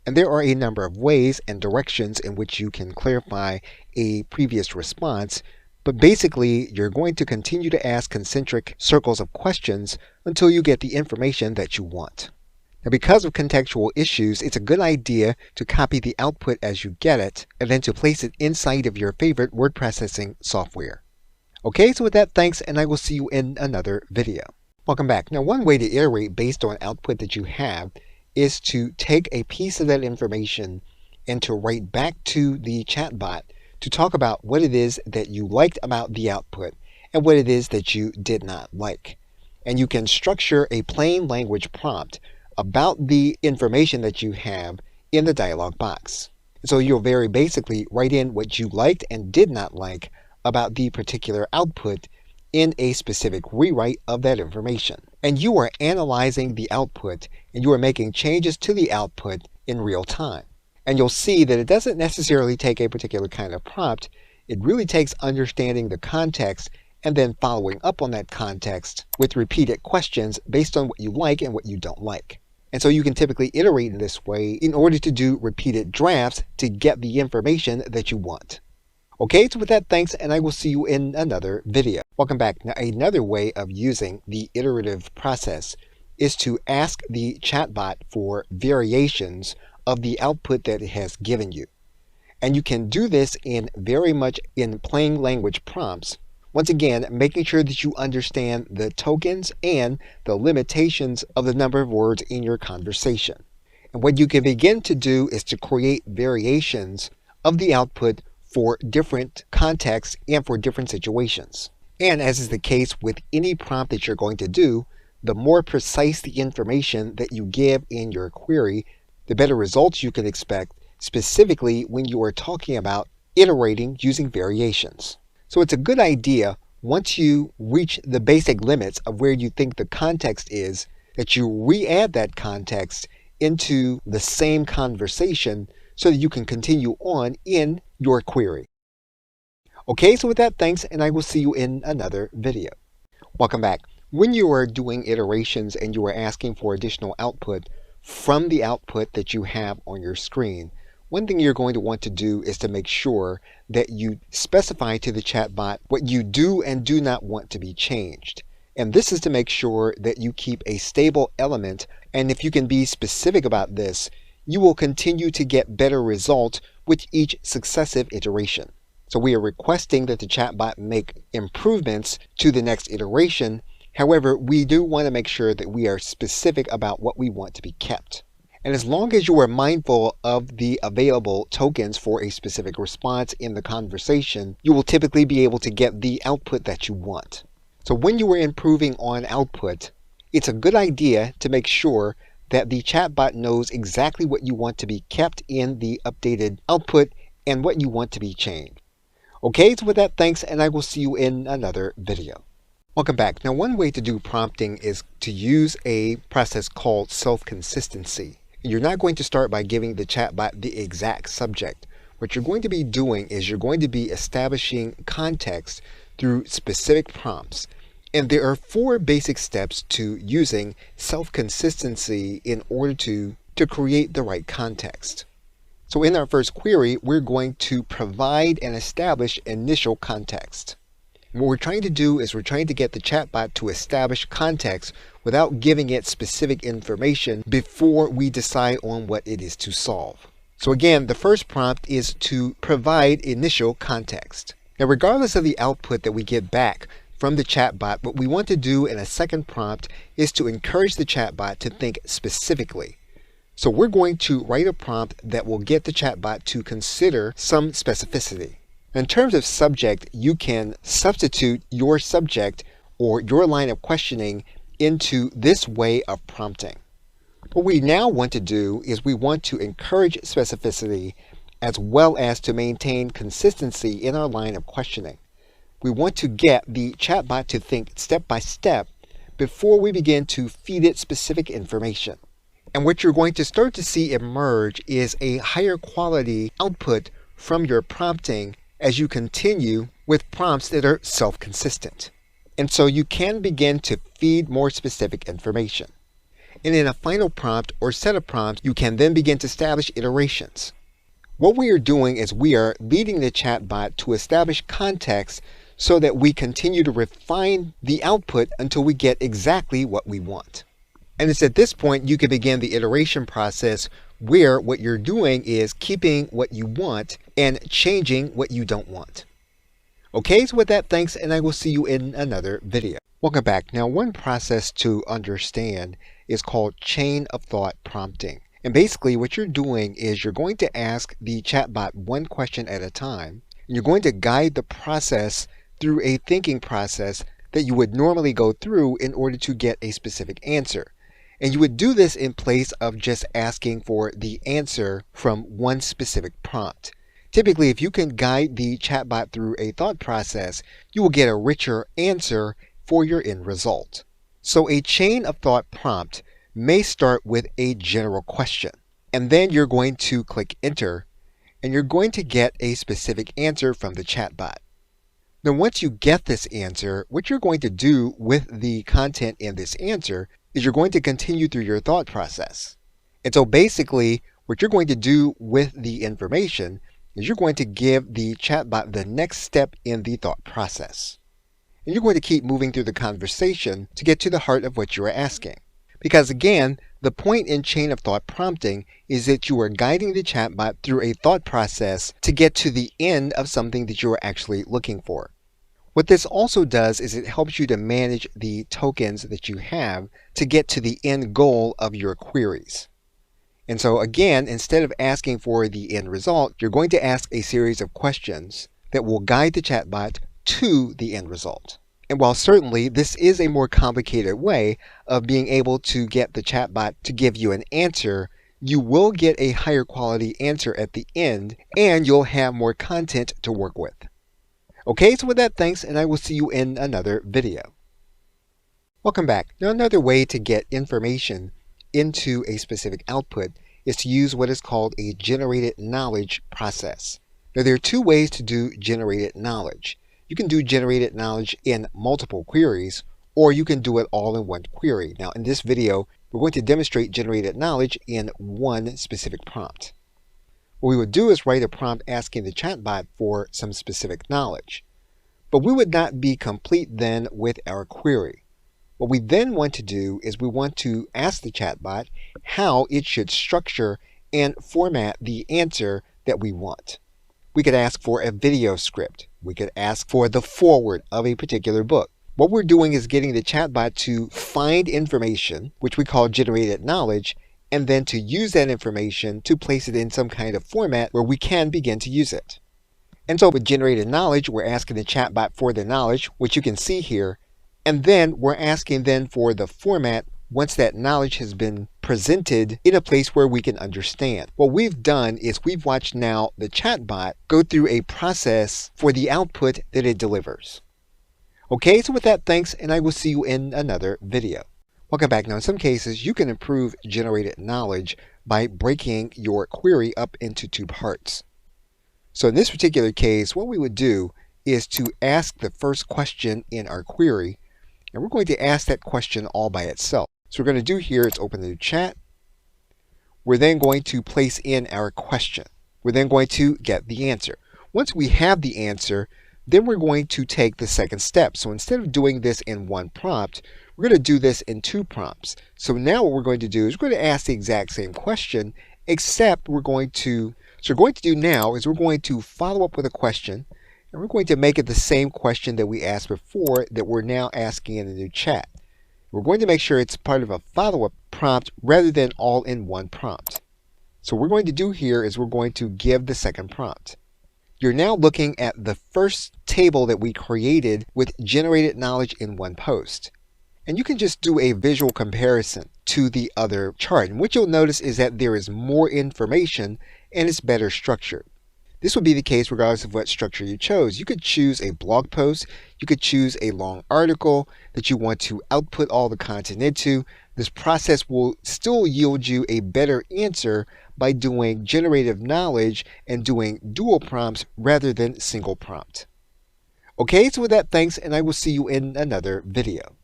And there are a number of ways and directions in which you can clarify a previous response, but basically you're going to continue to ask concentric circles of questions until you get the information that you want. Now, because of contextual issues, it's a good idea to copy the output as you get it and then to place it inside of your favorite word processing software. Okay, so with that, thanks, and I will see you in another video. Welcome back. Now, one way to iterate based on output that you have is to take a piece of that information and to write back to the chatbot to talk about what it is that you liked about the output and what it is that you did not like. And you can structure a plain language prompt about the information that you have in the dialog box. So you'll very basically write in what you liked and did not like about the particular output in a specific rewrite of that information. And you are analyzing the output and you are making changes to the output in real time. And you'll see that it doesn't necessarily take a particular kind of prompt. It really takes understanding the context and then following up on that context with repeated questions based on what you like and what you don't like. And so you can typically iterate in this way in order to do repeated drafts to get the information that you want. Okay, so with that, thanks, and I will see you in another video. Welcome back. Now, another way of using the iterative process is to ask the chatbot for variations of the output that it has given you. And you can do this very much in plain language prompts. Once again, making sure that you understand the tokens and the limitations of the number of words in your conversation. And what you can begin to do is to create variations of the output for different contexts and for different situations. And as is the case with any prompt that you're going to do, the more precise the information that you give in your query, the better results you can expect, specifically when you are talking about iterating using variations. So it's a good idea, once you reach the basic limits of where you think the context is, that you re-add that context into the same conversation so that you can continue on in your query. Okay, so with that, thanks, and I will see you in another video. Welcome back. When you are doing iterations and you are asking for additional output from the output that you have on your screen, one thing you're going to want to do is to make sure that you specify to the chatbot what you do and do not want to be changed. And this is to make sure that you keep a stable element, and if you can be specific about this, you will continue to get better results with each successive iteration. So we are requesting that the chatbot make improvements to the next iteration. However, we do want to make sure that we are specific about what we want to be kept. And as long as you are mindful of the available tokens for a specific response in the conversation, you will typically be able to get the output that you want. So when you are improving on output, it's a good idea to make sure that the chatbot knows exactly what you want to be kept in the updated output and what you want to be changed. Okay, so with that, thanks, and I will see you in another video. Welcome back. Now, one way to do prompting is to use a process called self-consistency. You're not going to start by giving the chatbot the exact subject. What you're going to be doing is you're going to be establishing context through specific prompts. And there are 4 basic steps to using self-consistency in order to create the right context. So in our first query, we're going to provide and establish initial context. What we're trying to do is we're trying to get the chatbot to establish context without giving it specific information before we decide on what it is to solve. So again, the first prompt is to provide initial context. Now, regardless of the output that we get back from the chatbot, what we want to do in a second prompt is to encourage the chatbot to think specifically. So we're going to write a prompt that will get the chatbot to consider some specificity. In terms of subject, you can substitute your subject or your line of questioning into this way of prompting. What we now want to do is we want to encourage specificity as well as to maintain consistency in our line of questioning. We want to get the chatbot to think step by step before we begin to feed it specific information. And what you're going to start to see emerge is a higher quality output from your prompting as you continue with prompts that are self-consistent. And so you can begin to feed more specific information. And in a final prompt or set of prompts, you can then begin to establish iterations. What we are doing is we are leading the chatbot to establish context so that we continue to refine the output until we get exactly what we want. And it's at this point you can begin the iteration process where what you're doing is keeping what you want and changing what you don't want. Okay, so with that, thanks, and I will see you in another video. Welcome back. Now, one process to understand is called chain of thought prompting. And basically what you're doing is you're going to ask the chatbot one question at a time, and you're going to guide the process through a thinking process that you would normally go through in order to get a specific answer. And you would do this in place of just asking for the answer from one specific prompt. Typically, if you can guide the chatbot through a thought process, you will get a richer answer for your end result. So a chain of thought prompt may start with a general question, and then you're going to click enter, and you're going to get a specific answer from the chatbot. Now, once you get this answer, what you're going to do with the content in this answer is you're going to continue through your thought process. And so basically, what you're going to do with the information is you're going to give the chatbot the next step in the thought process. And you're going to keep moving through the conversation to get to the heart of what you are asking. Because again, the point in chain of thought prompting is that you are guiding the chatbot through a thought process to get to the end of something that you are actually looking for. What this also does is it helps you to manage the tokens that you have to get to the end goal of your queries. And so again, instead of asking for the end result, you're going to ask a series of questions that will guide the chatbot to the end result. And while certainly this is a more complicated way of being able to get the chatbot to give you an answer, you will get a higher quality answer at the end, and you'll have more content to work with. Okay, so with that, thanks, and I will see you in another video. Welcome back. Now, another way to get information into a specific output is to use what is called a generated knowledge process. Now, there are 2 ways to do generated knowledge. You can do generated knowledge in multiple queries, or you can do it all in one query. Now, in this video, we're going to demonstrate generated knowledge in one specific prompt. What we would do is write a prompt asking the chatbot for some specific knowledge. But we would not be complete then with our query. What we then want to do is we want to ask the chatbot how it should structure and format the answer that we want. We could ask for a video script. We could ask for the foreword of a particular book. What we're doing is getting the chatbot to find information, which we call generated knowledge, and then to use that information to place it in some kind of format where we can begin to use it. And so with generated knowledge, we're asking the chatbot for the knowledge, which you can see here, and then we're asking then for the format once that knowledge has been presented in a place where we can understand. What we've done is we've watched now the chatbot go through a process for the output that it delivers. Okay, so with that, thanks, and I will see you in another video. Welcome back. Now, in some cases, you can improve generated knowledge by breaking your query up into two parts. So in this particular case, what we would do is to ask the first question in our query, and we're going to ask that question all by itself. So what we're going to do here is open the new chat. We're then going to place in our question. We're then going to get the answer. Once we have the answer, then we're going to take the second step. So instead of doing this in one prompt, we're going to do this in two prompts. So now what we're going to do is we're going to ask the exact same question, except we're going to follow up with a question, and we're going to make it the same question that we asked before that we're now asking in the new chat. We're going to make sure it's part of a follow-up prompt rather than all in one prompt. So what we're going to do here is we're going to give the second prompt. You're now looking at the first table that we created with generated knowledge in one post. And you can just do a visual comparison to the other chart. And what you'll notice is that there is more information and it's better structured. This would be the case regardless of what structure you chose. You could choose a blog post. You could choose a long article that you want to output all the content into. This process will still yield you a better answer by doing generative knowledge and doing dual prompts rather than single prompt. Okay, so with that, thanks, and I will see you in another video.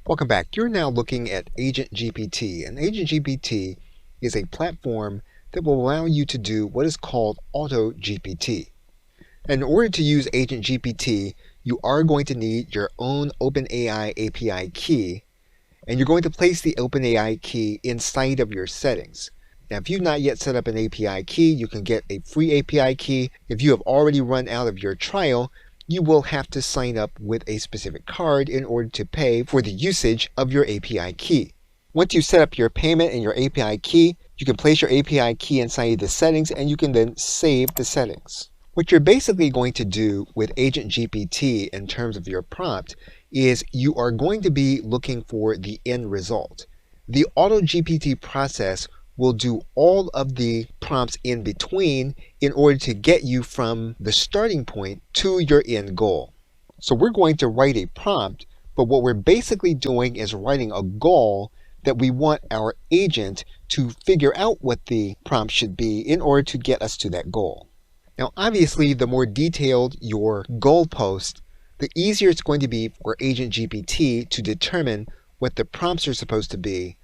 Welcome back. You're now looking at Agent GPT, and Agent GPT is a platform that will allow you to do what is called Auto GPT. In order to use Agent GPT, you are going to need your own OpenAI API key, and you're going to place the OpenAI key inside of your settings. Now, if you've not yet set up an API key, you can get a free API key. If you have already run out of your trial, you will have to sign up with a specific card in order to pay for the usage of your API key. Once you set up your payment and your API key, you can place your API key inside the settings and you can then save the settings. What you're basically going to do with Agent GPT in terms of your prompt is you are going to be looking for the end result. The Auto GPT process will do all of the prompts in between in order to get you from the starting point to your end goal. So we're going to write a prompt, but what we're basically doing is writing a goal that we want our agent to figure out what the prompt should be in order to get us to that goal. Now, obviously, the more detailed your goalpost, the easier it's going to be for Agent GPT to determine what the prompts are supposed to be,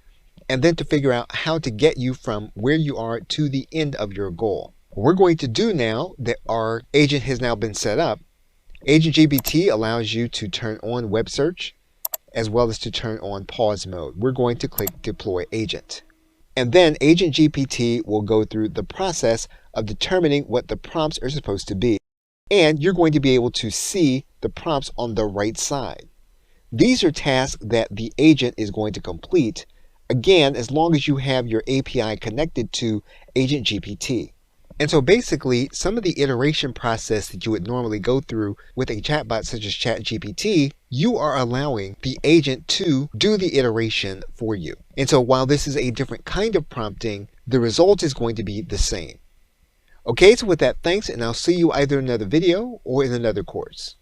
and then to figure out how to get you from where you are to the end of your goal. What we're going to do now that our agent has now been set up, Agent GPT allows you to turn on web search as well as to turn on pause mode. We're going to click Deploy Agent. And then Agent GPT will go through the process of determining what the prompts are supposed to be. And you're going to be able to see the prompts on the right side. These are tasks that the agent is going to complete, again, as long as you have your API connected to Agent GPT. And so basically, some of the iteration process that you would normally go through with a chatbot such as ChatGPT, you are allowing the agent to do the iteration for you. And so while this is a different kind of prompting, the result is going to be the same. Okay, so with that, thanks, and I'll see you either in another video or in another course.